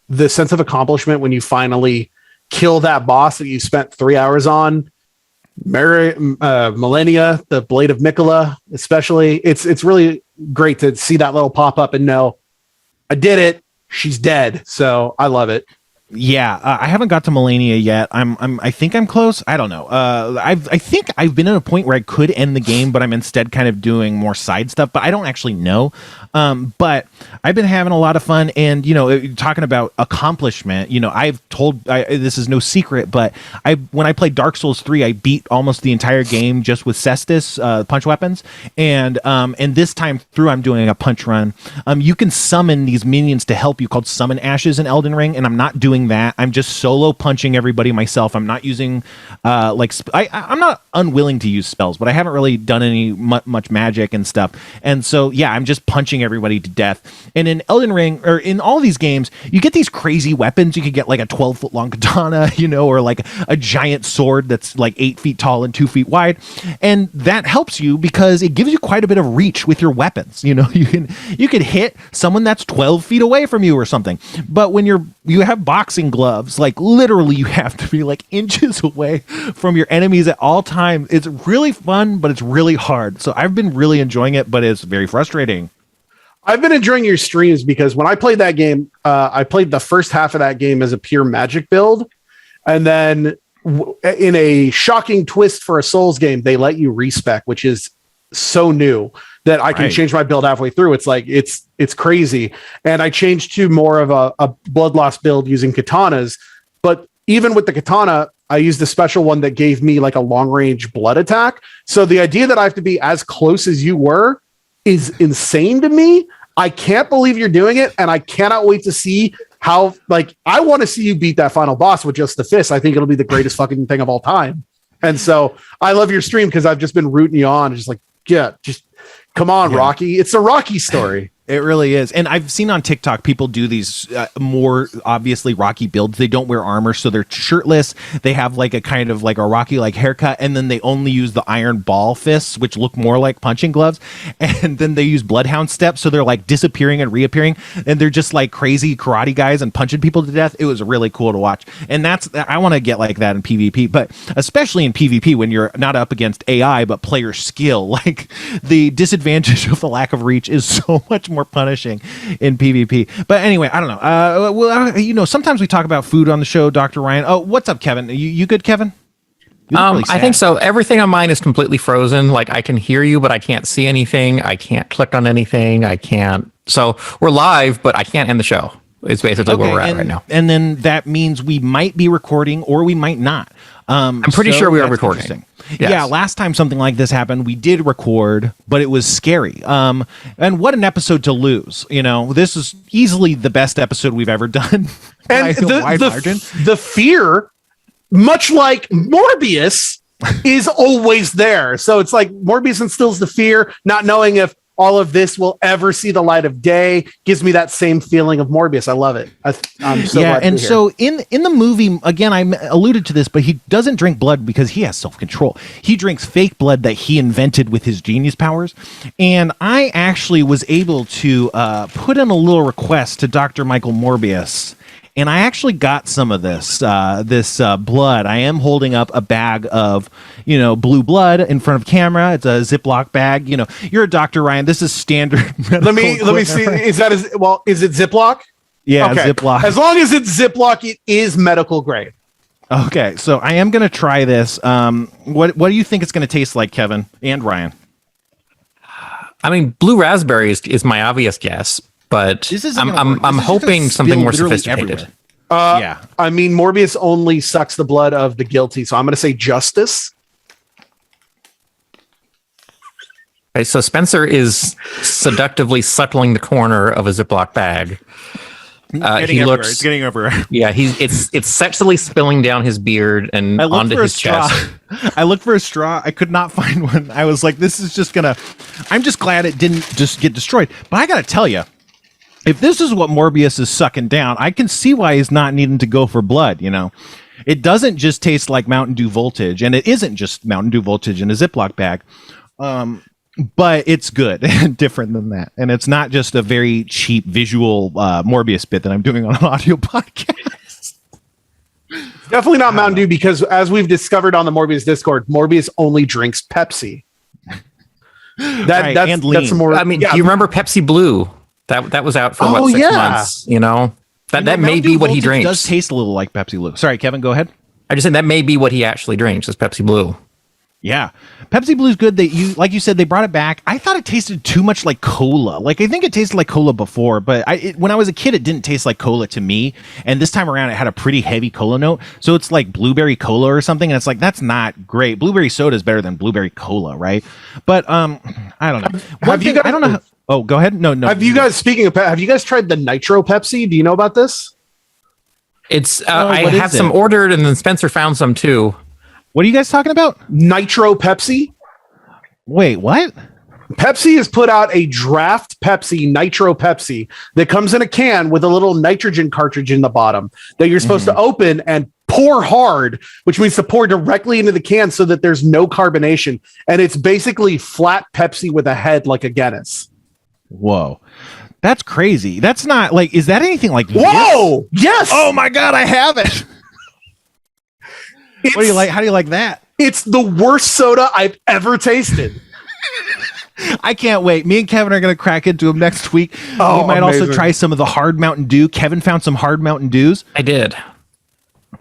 the sense of accomplishment when you finally kill that boss that you spent 3 hours on. Millennia, the Blade of Mikola, especially, it's really great to see that little pop up and know I did it. She's dead. So I love it. Yeah, I haven't got to Millennia yet. I think I'm close. I don't know. I think I've been at a point where I could end the game, but I'm instead kind of doing more side stuff. But I don't actually know. But I've been having a lot of fun, and talking about accomplishment. This is no secret, but when I played Dark Souls 3, I beat almost the entire game just with Cestus punch weapons, and this time through, I'm doing a punch run. You can summon these minions to help you called Summon Ashes in Elden Ring, and I'm not doing that. I'm just solo punching everybody myself. I'm not using I'm not unwilling to use spells, but I haven't really done any much magic and stuff. And so yeah, I'm just punching everybody to death. And in Elden Ring, or in all these games, you get these crazy weapons. You could get like a 12-foot long katana, or like a giant sword that's like 8 feet tall and 2 feet wide. And that helps you because it gives you quite a bit of reach with your weapons. You can hit someone that's 12 feet away from you or something. But when you have boxing gloves, like literally you have to be like inches away from your enemies at all times. It's really fun, but it's really hard. So I've been really enjoying it, but it's very frustrating. I've been enjoying your streams because when I played that game, I played the first half of that game as a pure magic build. And then in a shocking twist for a Souls game, they let you respec, which is so new that I can change my build halfway through. It's like, it's crazy. And I changed to more of a blood loss build using katanas. But even with the katana, I used a special one that gave me like a long range blood attack. So the idea that I have to be as close as you were is insane to me. I can't believe you're doing it. And I cannot wait to see how, I want to see you beat that final boss with just the fist. I think it'll be the greatest fucking thing of all time. And so I love your stream because I've just been rooting you on. Just like, yeah, just come on, Rocky. It's a Rocky story. It really is. And I've seen on TikTok people do these more obviously Rocky builds. They don't wear armor, so they're shirtless. They have like a kind of like a Rocky like haircut, and then they only use the iron ball fists, which look more like punching gloves. And then they use bloodhound steps, so they're like disappearing and reappearing, and they're just like crazy karate guys and punching people to death. It was really cool to watch. And I want to get like that in PvP, but especially in PvP when you're not up against AI but player skill. Like the disadvantage of the lack of reach is so much more punishing in PvP. But anyway, I don't know. Sometimes we talk about food on the show, Dr. Ryan. Oh, what's up, Kevin? You good, Kevin? Really I think so. Everything on mine is completely frozen. Like I can hear you, but I can't see anything. I can't click on anything. I can't. So we're live, but I can't end the show. It's basically where we're at right now. And then that means we might be recording or we might not. I'm pretty sure we are recording. Yes. Yeah, last time something like this happened, we did record, but it was scary. And what an episode to lose. You know, this is easily the best episode we've ever done. And the fear, much like Morbius, is always there. So it's like Morbius instills the fear, not knowing if all of this will ever see the light of day. Gives me that same feeling of Morbius. I love it. I'm so glad and to hear. so in the movie, again, I alluded to this, but he doesn't drink blood because he has self-control. He drinks fake blood that he invented with his genius powers. And I actually was able to put in a little request to Dr. Michael Morbius. And I actually got some of this blood. I am holding up a bag of, blue blood in front of camera. It's a Ziploc bag. You're a doctor, Ryan. This is standard. Let me see. Is it Ziploc? Yeah, okay. Ziploc. As long as it's Ziploc, it is medical grade. Okay, so I am going to try this. What do you think it's going to taste like, Kevin and Ryan? I mean, blue raspberry is my obvious guess. But I'm hoping something more sophisticated. Yeah. I mean, Morbius only sucks the blood of the guilty, so I'm going to say justice. Okay, so Spencer is seductively suckling the corner of a Ziploc bag. It's getting everywhere. Yeah, it's sexually spilling down his beard and onto his chest. I looked for a straw. I could not find one. I was like, this is just gonna. I'm just glad it didn't just get destroyed. But I gotta tell you, if this is what Morbius is sucking down, I can see why he's not needing to go for blood, It doesn't just taste like Mountain Dew Voltage, and it isn't just Mountain Dew Voltage in a Ziploc bag, but it's good and different than that. And it's not just a very cheap visual Morbius bit that I'm doing on an audio podcast. Definitely not Mountain Dew, because as we've discovered on the Morbius Discord, Morbius only drinks Pepsi. That's more. I mean, do you remember Pepsi Blue? That was out for 6 months. That may be what he drinks. It does taste a little like Pepsi Blue. Sorry, Kevin, go ahead. I just said that may be what he actually drinks is Pepsi Blue. Yeah, Pepsi Blue is good. Like you said, they brought it back. I thought it tasted too much like cola. Like, I think it tasted like cola before, but when I was a kid, it didn't taste like cola to me. And this time around, it had a pretty heavy cola note. So it's like blueberry cola or something. And it's like, that's not great. Blueberry soda is better than blueberry cola, right? But I don't know. I don't know. Oh, go ahead. No. Have you guys tried the Nitro Pepsi? Do you know about this? It's I have some ordered, and then Spencer found some too. What are you guys talking about? Nitro Pepsi? Wait, what? Pepsi has put out a draft Pepsi, Nitro Pepsi, that comes in a can with a little nitrogen cartridge in the bottom that you're supposed to open and pour hard, which means to pour directly into the can so that there's no carbonation. And it's basically flat Pepsi with a head like a Guinness. Whoa. That's crazy. That's not like, is that anything like Whoa! This? Yes! Oh my God, I have it. What do you like? How do you like that? It's the worst soda I've ever tasted. I can't wait. Me and Kevin are going to crack into them next week. Oh, we might amazing. also try some of the hard Mountain Dew. Kevin found some hard Mountain Dews. I did.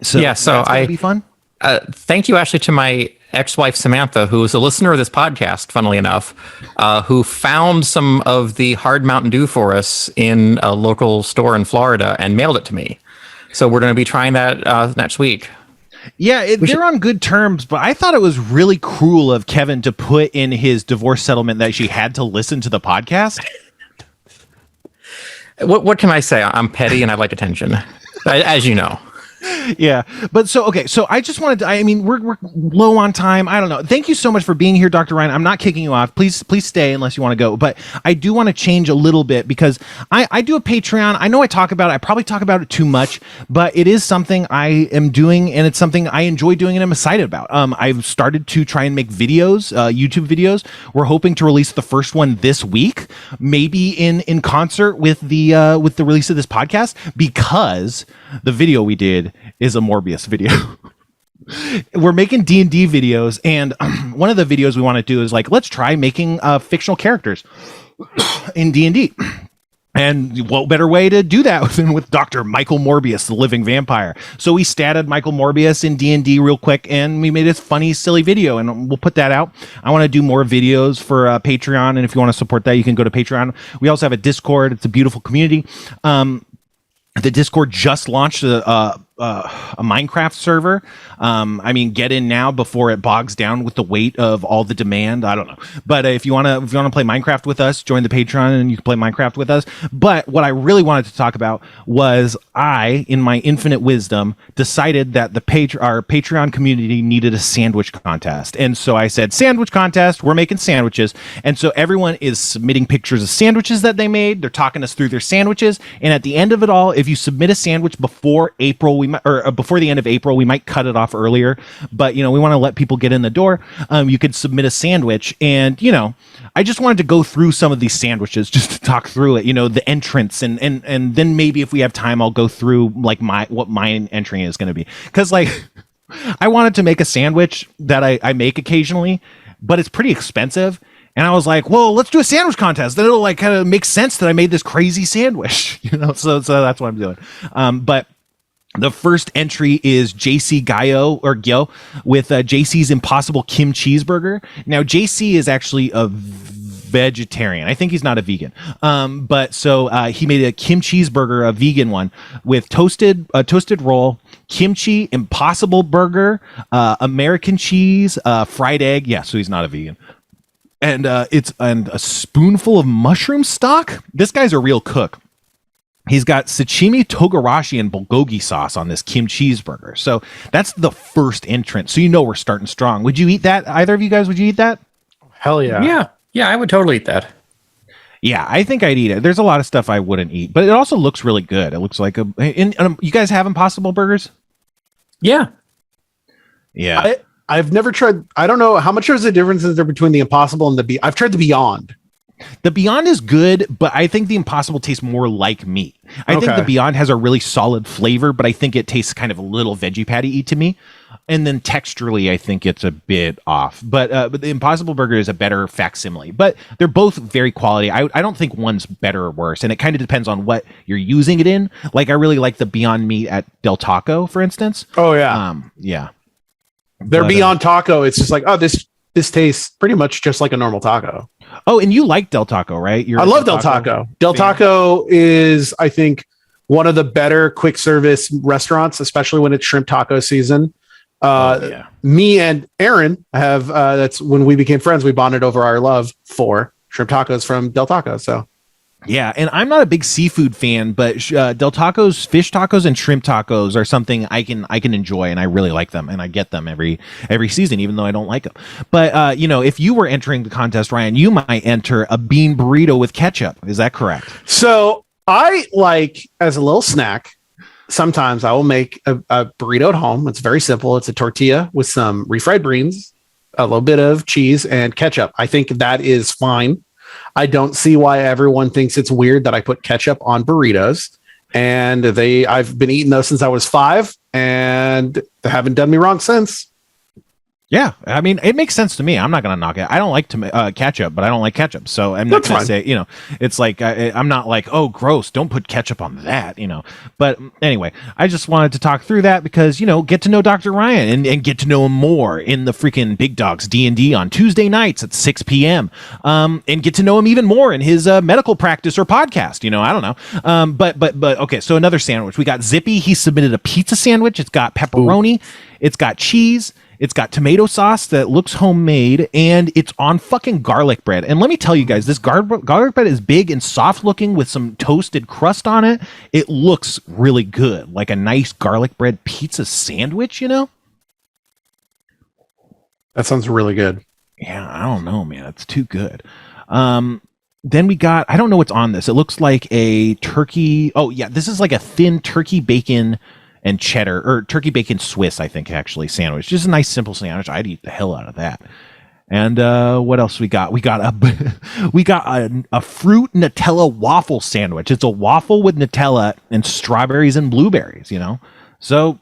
So that's gonna be fun. Thank you actually to my ex-wife Samantha, who is a listener of this podcast, funnily enough, who found some of the hard Mountain Dew for us in a local store in Florida and mailed it to me. So we're going to be trying that next week. Yeah, they're on good terms, but I thought it was really cruel of Kevin to put in his divorce settlement that she had to listen to the podcast. What can I say? I'm petty and I like attention, as you know. Yeah, but so I just wanted to, I mean, we're low on time. I don't know. Thank you so much for being here, Dr. Ryan. I'm not kicking you off. Please stay unless you want to go. But I do want to change a little bit because I do a Patreon. I know I talk about it. I probably talk about it too much, but it is something I am doing, and it's something I enjoy doing and I'm excited about. I've started to try and make videos, YouTube videos. We're hoping to release the first one this week, maybe in concert with the release of this podcast, because the video we did is a Morbius video. We're making D&D videos, and one of the videos we want to do is like, let's try making fictional characters in D&D. And what better way to do that than with Dr. Michael Morbius, the living vampire? So we statted Michael Morbius in D&D real quick, and we made this funny, silly video, and we'll put that out. I want to do more videos for Patreon, and if you want to support that, you can go to Patreon. We also have a Discord. It's a beautiful community. The Discord just launched a a Minecraft server. I mean, get in now before it bogs down with the weight of all the demand. I don't know, but if you want to play Minecraft with us, join the Patreon and you can play Minecraft with us. But what I really wanted to talk about was I, in my infinite wisdom, decided that our Patreon community needed a sandwich contest, and so I said, sandwich contest. We're making sandwiches, and so everyone is submitting pictures of sandwiches that they made. They're talking us through their sandwiches, and at the end of it all, if you submit a sandwich before April, before the end of April, we might cut it off earlier, but we want to let people get in the door. You could submit a sandwich, and I just wanted to go through some of these sandwiches just to talk through it, the entrance, and then maybe if we have time, I'll go through like what my entry is going to be, because like I wanted to make a sandwich that I make occasionally, but it's pretty expensive. And I was like, well, let's do a sandwich contest. Then it'll like kind of make sense that I made this crazy sandwich, so that's what I'm doing. But the first entry is JC Gyo with JC's Impossible Kim Cheeseburger. Now, JC is actually a vegetarian. I think he's not a vegan. But so he made a Kim Cheeseburger, a vegan one, with toasted roll, kimchi, Impossible Burger, American cheese, fried egg. Yeah, so he's not a vegan. And and a spoonful of mushroom stock. This guy's a real cook. He's got sashimi, togarashi, and bulgogi sauce on this Kim Cheeseburger. So that's the first entrant. So we're starting strong. Would you eat that? Either of you guys, would you eat that? Hell yeah. Yeah, I would totally eat that. Yeah, I think I'd eat it. There's a lot of stuff I wouldn't eat, but it also looks really good. It looks like you guys have Impossible Burgers? Yeah. Yeah. I've never tried. I don't know how much is the difference is there between the Impossible and I've tried the Beyond. The Beyond is good, but I think the Impossible tastes more like meat. I think the Beyond has a really solid flavor, but I think it tastes kind of a little veggie patty-y to me. And then texturally, I think it's a bit off. But the Impossible Burger is a better facsimile. But they're both very quality. I don't think one's better or worse. And it kind of depends on what you're using it in. Like, I really like the Beyond Meat at Del Taco, for instance. Oh, yeah. Yeah. They're Beyond Taco. It's just like, oh, this tastes pretty much just like a normal taco. Oh, and you like Del Taco, right? I love Del Taco. Del Taco is, I think, one of the better quick service restaurants, especially when it's shrimp taco season. Me and Aaron have, that's when we became friends. We bonded over our love for shrimp tacos from Del Taco. So yeah, and I'm not a big seafood fan, but Del Taco's fish tacos and shrimp tacos are something I can enjoy, and I really like them, and I get them every season, even though I don't like them. But if you were entering the contest, Ryan, you might enter a bean burrito with ketchup. Is that correct? So I like, as a little snack, sometimes I will make a burrito at home. It's very simple. It's a tortilla with some refried beans, a little bit of cheese, and ketchup. I think that is fine. I don't see why everyone thinks it's weird that I put ketchup on burritos. And I've been eating those since I was 5, and they haven't done me wrong since. Yeah, I mean, it makes sense to me. I'm not going to knock it. I don't like ketchup, but I don't like ketchup. So I'm not going to say, it's like, I'm not like, oh, gross, don't put ketchup on that, But anyway, I just wanted to talk through that because, get to know Dr. Ryan and get to know him more in the freaking Big Dogs D&D on Tuesday nights at 6 p.m. And get to know him even more in his medical practice or podcast. I don't know. But okay, so another sandwich. We got Zippy. He submitted a pizza sandwich. It's got pepperoni. Ooh. It's got cheese. It's got tomato sauce that looks homemade, and it's on fucking garlic bread. And let me tell you guys, this garlic bread is big and soft looking with some toasted crust on it. It looks really good, like a nice garlic bread pizza sandwich, That sounds really good. Yeah, I don't know, man. It's too good. Then we got, I don't know what's on this. It looks like a turkey. Oh, yeah, this is like a thin turkey bacon and cheddar, or turkey bacon Swiss, I think, actually, sandwich. Just a nice simple sandwich. I'd eat the hell out of that. And what else we got? We got a fruit Nutella waffle sandwich. It's a waffle with Nutella and strawberries and blueberries, So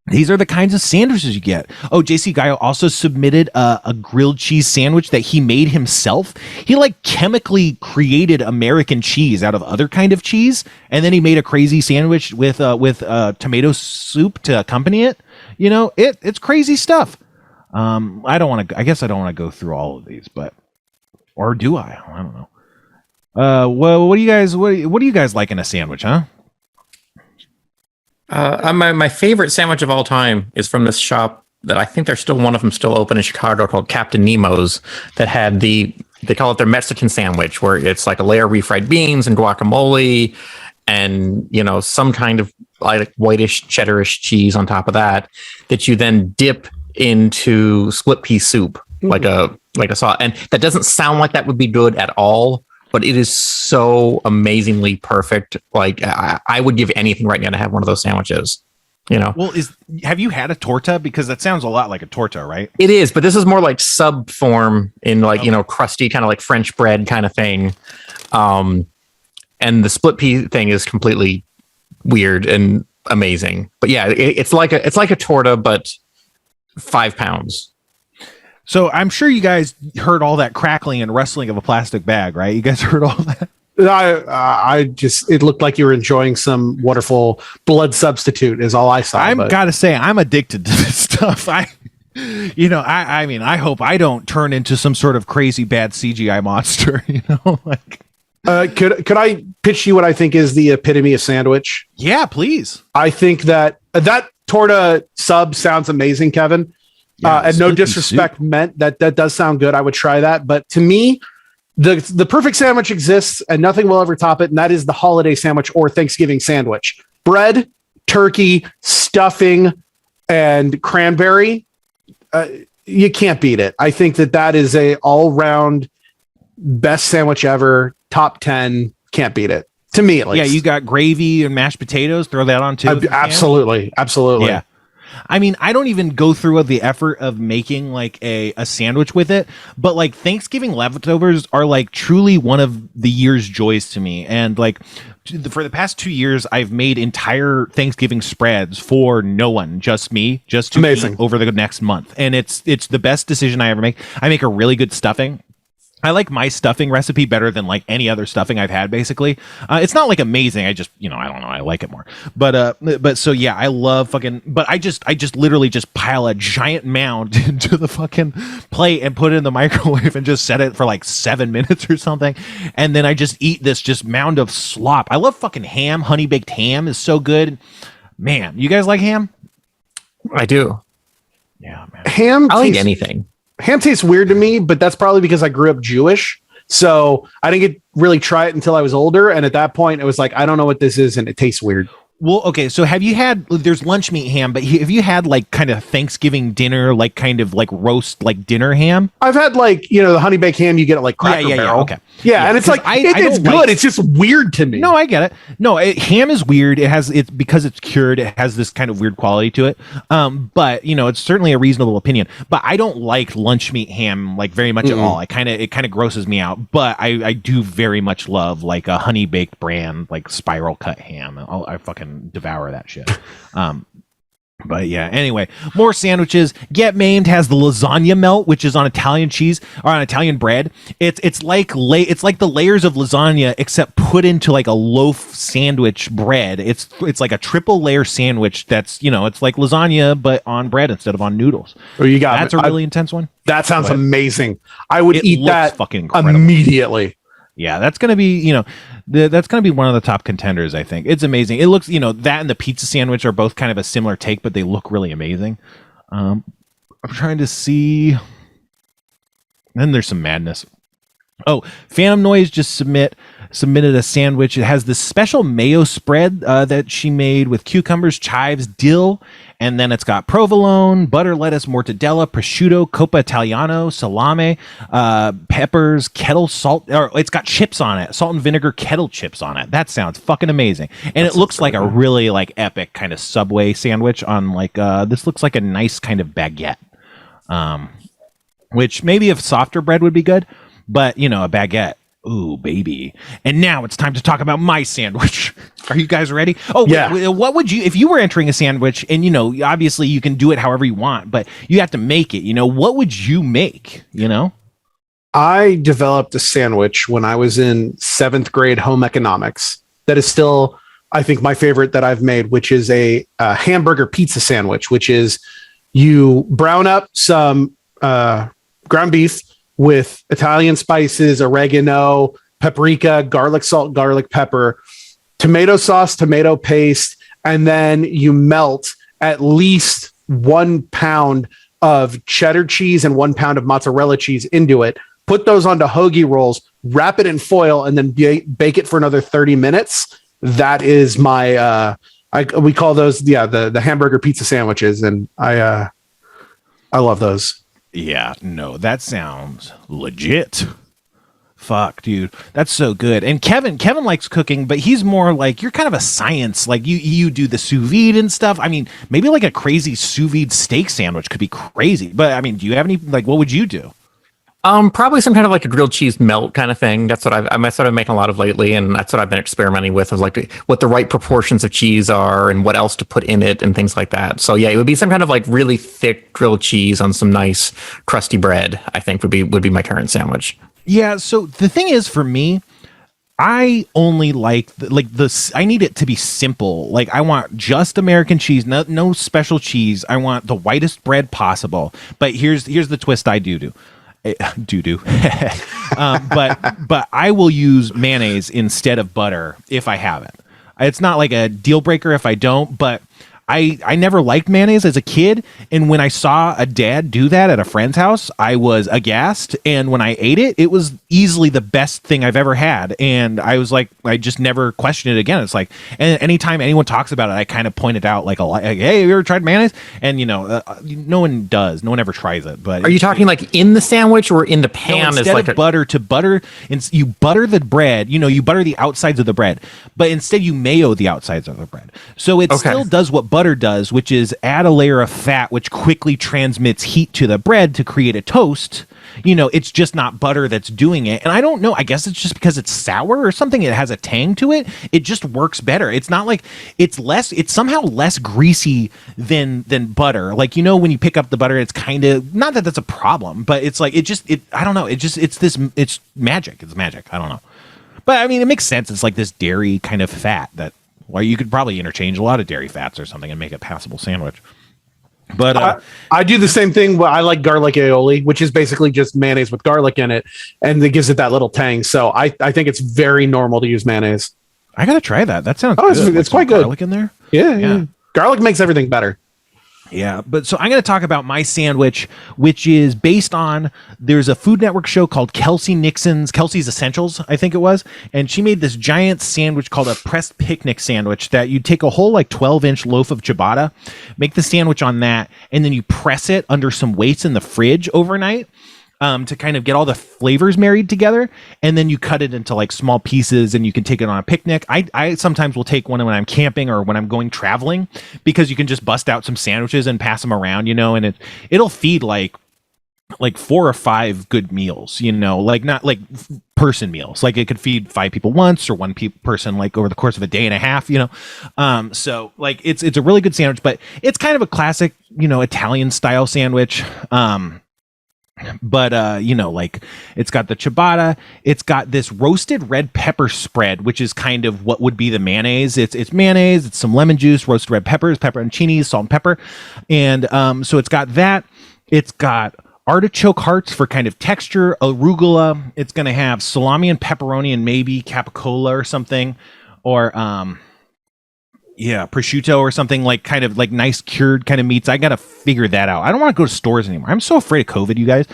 these are the kinds of sandwiches you get. Oh, JC Gaio also submitted a grilled cheese sandwich that he made himself. He chemically created American cheese out of other kind of cheese, and then he made a crazy sandwich with tomato soup to accompany it. It's crazy stuff. I guess I don't want to go through all of these, or do I? I don't know. Well, what do you guys like in a sandwich, huh? My favorite sandwich of all time is from this shop that I think there's still one of them still open in Chicago called Captain Nemo's that had they call it their Mexican sandwich, where it's like a layer of refried beans and guacamole and, some kind of like whitish cheddarish cheese on top of that you then dip into split pea soup, like a sauce. And that doesn't sound like that would be good at all, but it is so amazingly perfect. Like I would give anything right now to have one of those sandwiches. Well, have you had a torta? Because that sounds a lot like a torta, right? It is, but this is more like sub form in like, crusty kind of like French bread kind of thing. And the split pea thing is completely weird and amazing. But yeah, it's like a torta, but 5 pounds. So I'm sure you guys heard all that crackling and rustling of a plastic bag, right? You guys heard all that? It looked like you were enjoying some wonderful blood substitute is all I saw. Gotta say, I'm addicted to this stuff. I mean, I hope I don't turn into some sort of crazy bad CGI monster, Could I pitch you what I think is the epitome of sandwich? Yeah, please. I think that torta sub sounds amazing, Kevin. Yeah, and no disrespect meant, that does sound good. I would try that. But to me, the perfect sandwich exists and nothing will ever top it. And that is the holiday sandwich or Thanksgiving sandwich. Bread, turkey, stuffing, and cranberry. You can't beat it. I think that is a all-round best sandwich ever. Top 10. Can't beat it. To me, at least. Yeah, you got gravy and mashed potatoes. Throw that on too. Absolutely. Yeah. I mean, I don't even go through the effort of making like a sandwich with it, but like Thanksgiving leftovers are like truly one of the year's joys to me. And like for the past 2 years, I've made entire Thanksgiving spreads for no one, just me, just to eat over the next month. And it's the best decision I ever make. I make a really good stuffing. I like my stuffing recipe better than like any other stuffing I've had, basically. It's not like amazing. I just, I don't know. I like it more. But so yeah, I love but I just literally just pile a giant mound into the fucking plate and put it in the microwave and just set it for like 7 minutes or something. And then I just eat this just mound of slop. I love fucking ham. Honey baked ham is so good. Man, you guys like ham? I do. Yeah, man. Ham. I'll eat anything. Ham tastes weird to me, but that's probably because I grew up Jewish. So I didn't really try it until I was older. And at that point, it was like, I don't know what this is. And it tastes weird. Well, okay. So have you had, there's lunch meat ham, but have you had like kind of Thanksgiving dinner, like kind of like roast, like dinner ham? I've had like, the honey baked ham you get at like Cracker Barrel. Yeah. Okay. Yeah. And it's like, it's good. It's just weird to me. No, I get it. No, ham is weird. It's because it's cured. It has this kind of weird quality to it. But it's certainly a reasonable opinion, but I don't like lunch meat ham like very much at all. It kind of grosses me out, but I do very much love like a honey baked brand, like spiral cut ham. I fucking devour that shit. But yeah, anyway, more sandwiches. Get Maimed has the lasagna melt, which is on Italian cheese or on Italian bread. It's like the layers of lasagna except put into like a loaf sandwich bread. It's like a triple layer sandwich that's it's like lasagna but on bread instead of on noodles. Oh, you got that's a really intense one. That sounds amazing. I would eat that fucking incredible. Immediately. Yeah, that's gonna be that's gonna be one of the top contenders. I think it's amazing. It looks that and the pizza sandwich are both kind of a similar take, but they look really amazing. I'm trying to see. Then there's some madness. Oh, Phantom Noise just submitted a sandwich. It has this special mayo spread that she made with cucumbers, chives, dill, and then it's got provolone, butter, lettuce, mortadella, prosciutto, coppa italiano, salame, peppers, kettle salt, or it's got chips on it, salt and vinegar kettle chips on it. That sounds fucking amazing. And it looks like a really like epic kind of Subway sandwich on like this looks like a nice kind of baguette. Which maybe if softer bread would be good. But, a baguette. Ooh, baby. And now it's time to talk about my sandwich. Are you guys ready? Oh, yeah. Wait, what would you, if you were entering a sandwich and, obviously you can do it however you want, but you have to make it, what would you make, I developed a sandwich when I was in 7th grade home economics that is still, I think, my favorite that I've made, which is a hamburger pizza sandwich, which is you brown up some ground beef with Italian spices, oregano, paprika, garlic salt, garlic pepper, tomato sauce, tomato paste, and then you melt at least 1 pound of cheddar cheese and 1 pound of mozzarella cheese into it. Put those onto hoagie rolls, wrap it in foil, and then bake it for another 30 minutes. That is my we call those the hamburger pizza sandwiches, and I love those. Yeah, no, that sounds legit. Fuck, dude, that's so good. And Kevin likes cooking, but he's more like, you're kind of a science. Like you do the sous vide and stuff. I mean, maybe like a crazy sous vide steak sandwich could be crazy. But I mean, do you have any, like, what would you do? Probably some kind of like a grilled cheese melt kind of thing. That's what I'm sort of making a lot of lately, and that's what I've been experimenting with, is like what the right proportions of cheese are and what else to put in it and things like that. So yeah, it would be some kind of like really thick grilled cheese on some nice crusty bread, I think would be my current sandwich. Yeah, so the thing is, for me, I only like this. I need it to be simple. Like, I want just American cheese, no special cheese. I want the whitest bread possible. But here's the twist I do. But I will use mayonnaise instead of butter if I have it. It's not like a deal breaker if I don't, but I never liked mayonnaise as a kid, and when I saw a dad do that at a friend's house, I was aghast, and when I ate it, it was easily the best thing I've ever had, and I was like, I just never questioned it again. It's like, and anytime anyone talks about it, I kind of point it out like, hey, have you ever tried mayonnaise? And no one does. No one ever tries it. But are you talking like in the sandwich or in the pan? No, instead of butter, and you butter the bread, you butter the outsides of the bread, but instead you mayo the outsides of the bread. So it still does what butter does, which is add a layer of fat, which quickly transmits heat to the bread to create a toast. It's just not butter that's doing it. And I don't know, I guess it's just because it's sour or something. It has a tang to it. It just works better. It's not like it's somehow less greasy than butter. Like, when you pick up the butter, it's kind of, not that that's a problem, but it's like, I don't know. It's magic. It's magic. I don't know. But I mean, it makes sense. It's like this dairy kind of fat that, well, you could probably interchange a lot of dairy fats or something and make a passable sandwich. But I do the same thing. I like garlic aioli, which is basically just mayonnaise with garlic in it, and it gives it that little tang. So I think it's very normal to use mayonnaise. I gotta try that. That sounds good. It's quite good. Garlic in there. Yeah. Garlic makes everything better. Yeah, but so I'm going to talk about my sandwich, which is based on, there's a Food Network show called Kelsey's Essentials, I think it was, and she made this giant sandwich called a pressed picnic sandwich that you take a whole like 12-inch loaf of ciabatta, make the sandwich on that, and then you press it under some weights in the fridge overnight. To kind of get all the flavors married together, and then you cut it into like small pieces, and you can take it on a picnic. I sometimes will take one when I'm camping or when I'm going traveling, because you can just bust out some sandwiches and pass them around, and it'll feed like 4 or 5 good meals, like not like person meals. Like it could feed 5 people once, or one person like over the course of a day and a half, so like it's a really good sandwich, but it's kind of a classic, Italian style sandwich. But like it's got the ciabatta, it's got this roasted red pepper spread, which is kind of what would be the mayonnaise. It's mayonnaise, it's some lemon juice, roasted red peppers, pepperoncini, salt and pepper, and so it's got that. It's got artichoke hearts for kind of texture, arugula. It's gonna have salami and pepperoni and maybe capicola or something, or prosciutto or something, like kind of like nice cured kind of meats. I got to figure that out. I don't want to go to stores anymore. I'm so afraid of COVID, you guys,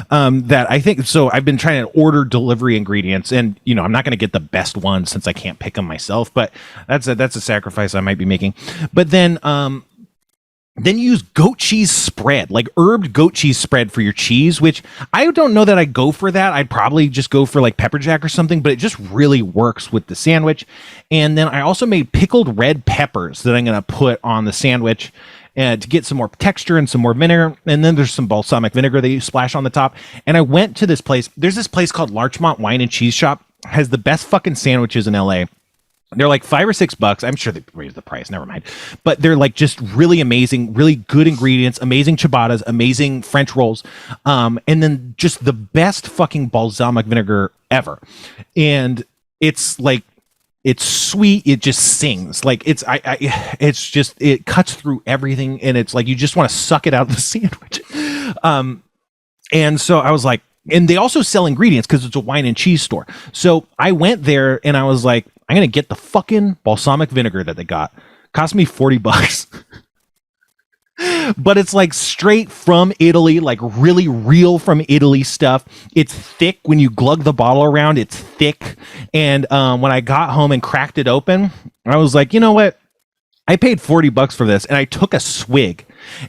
that I think, so I've been trying to order delivery ingredients, and, I'm not going to get the best ones since I can't pick them myself, but that's a sacrifice I might be making. But then you use goat cheese spread, like herbed goat cheese spread for your cheese, which I don't know that I'd go for that. I'd probably just go for like pepper jack or something, but it just really works with the sandwich. And then I also made pickled red peppers that I'm going to put on the sandwich to get some more texture and some more vinegar. And then there's some balsamic vinegar that you splash on the top. And I went to this place. There's this place called Larchmont Wine and Cheese Shop. Has the best fucking sandwiches in LA. They're like $5 or $6. I'm sure they raised the price. Never mind. But they're like just really amazing, really good ingredients, amazing ciabattas, amazing French rolls, and then just the best fucking balsamic vinegar ever. And it's like, it's sweet. It just sings like it's just, it cuts through everything, and it's like you just want to suck it out of the sandwich. And so I was like, and they also sell ingredients because it's a wine and cheese store. So I went there and I was like, I'm going to get the fucking balsamic vinegar that they got, Cost me $40. But it's like straight from Italy, like really real from Italy stuff. It's thick. When you glug the bottle around, it's thick. And when I got home and cracked it open, I was like, you know what? I paid $40 for this, and I took a swig,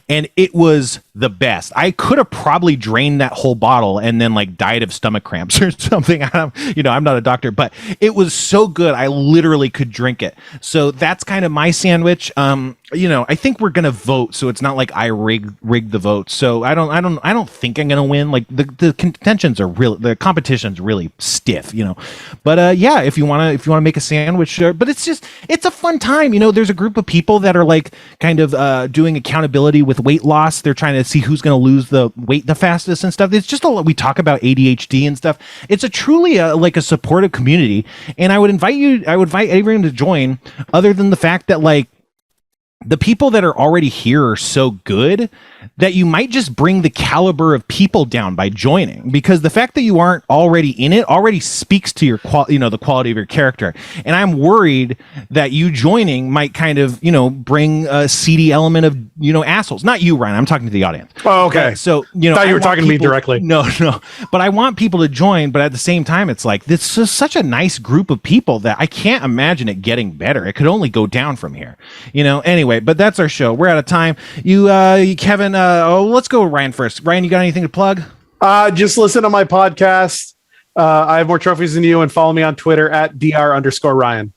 and it was the best. I could have probably drained that whole bottle and then like died of stomach cramps or something. I'm not a doctor, but it was so good. I literally could drink it. So that's kind of my sandwich. I think we're gonna vote, so it's not like I rigged the vote. So I don't think I'm gonna win. Like the contentions are real, the competition's really stiff, But yeah, if you wanna make a sandwich, sure. But it's a fun time. There's a group of people that are like kind of doing accountability with weight loss. They're trying to see who's gonna lose the weight the fastest and stuff. It's just a lot. We talk about ADHD and stuff. It's a truly like a supportive community, and I would invite everyone to join. Other than the fact that like, the people that are already here are so good that you might just bring the caliber of people down by joining, because the fact that you aren't already in it already speaks to your the quality of your character. And I'm worried that you joining might kind of, bring a seedy element of, assholes. Not you, Ryan. I'm talking to the audience. Oh, okay. But, so, I thought you were talking to me directly. No. But I want people to join. But at the same time, it's like, this is such a nice group of people that I can't imagine it getting better. It could only go down from here, Anyway, but that's our show. We're out of time. You Kevin, let's go with Ryan first. Ryan, you got anything to plug? Just listen to my podcast. I have more trophies than you, and follow me on Twitter at @dr_Ryan.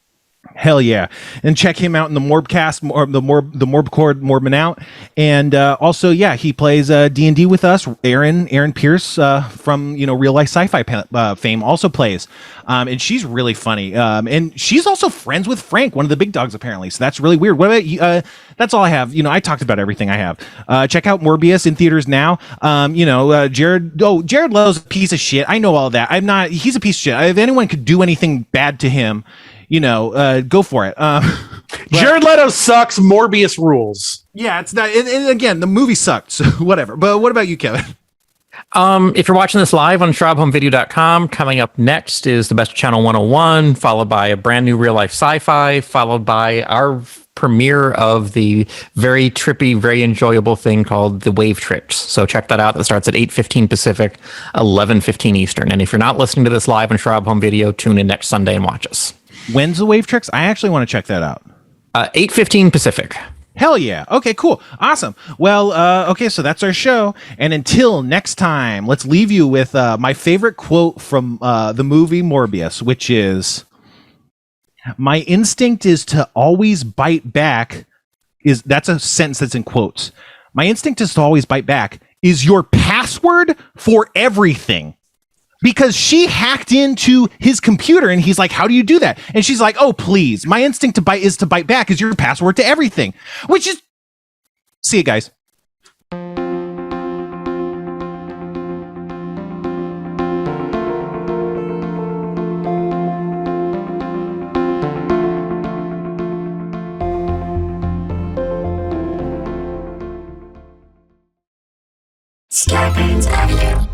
Hell yeah. And check him out in the Morbcast, the Morbcord, Morbin Out. And also, yeah, he plays D&D with us. Aaron Pierce from, real life sci-fi fame also plays. And she's really funny. And she's also friends with Frank, one of the big dogs, apparently. So that's really weird. What about you? That's all I have. I talked about everything I have. Check out Morbius in theaters now. Jared Leto's a piece of shit. I know all that. He's a piece of shit. If anyone could do anything bad to him, go for it. Jared Leto sucks. Morbius rules. Yeah, it's not. And again, the movie sucked, so whatever. But what about you, Kevin? If you're watching this live on SchrobHomeVideo.com, coming up next is the Best Channel 101, followed by a brand new real life sci-fi, followed by our premiere of the very trippy, very enjoyable thing called the Wave Trips. So check that out. That starts at 8:15 Pacific, 11:15 Eastern. And if you're not listening to this live on Schrob Home Video, tune in next Sunday and watch us. When's the Wave Tricks? I actually want to check that out. 8:15 Pacific. Hell yeah. Okay, cool. Awesome. Well, okay, so that's our show. And until next time, let's leave you with my favorite quote from the movie Morbius, which is, "My instinct is to always bite back." That's a sentence that's in quotes. "My instinct is to always bite back" is your password for everything. Because she hacked into his computer and he's like, "How do you do that?" And she's like, "Oh, please. My instinct to bite back is your password to everything." Which is, see you guys. Starburns Audio.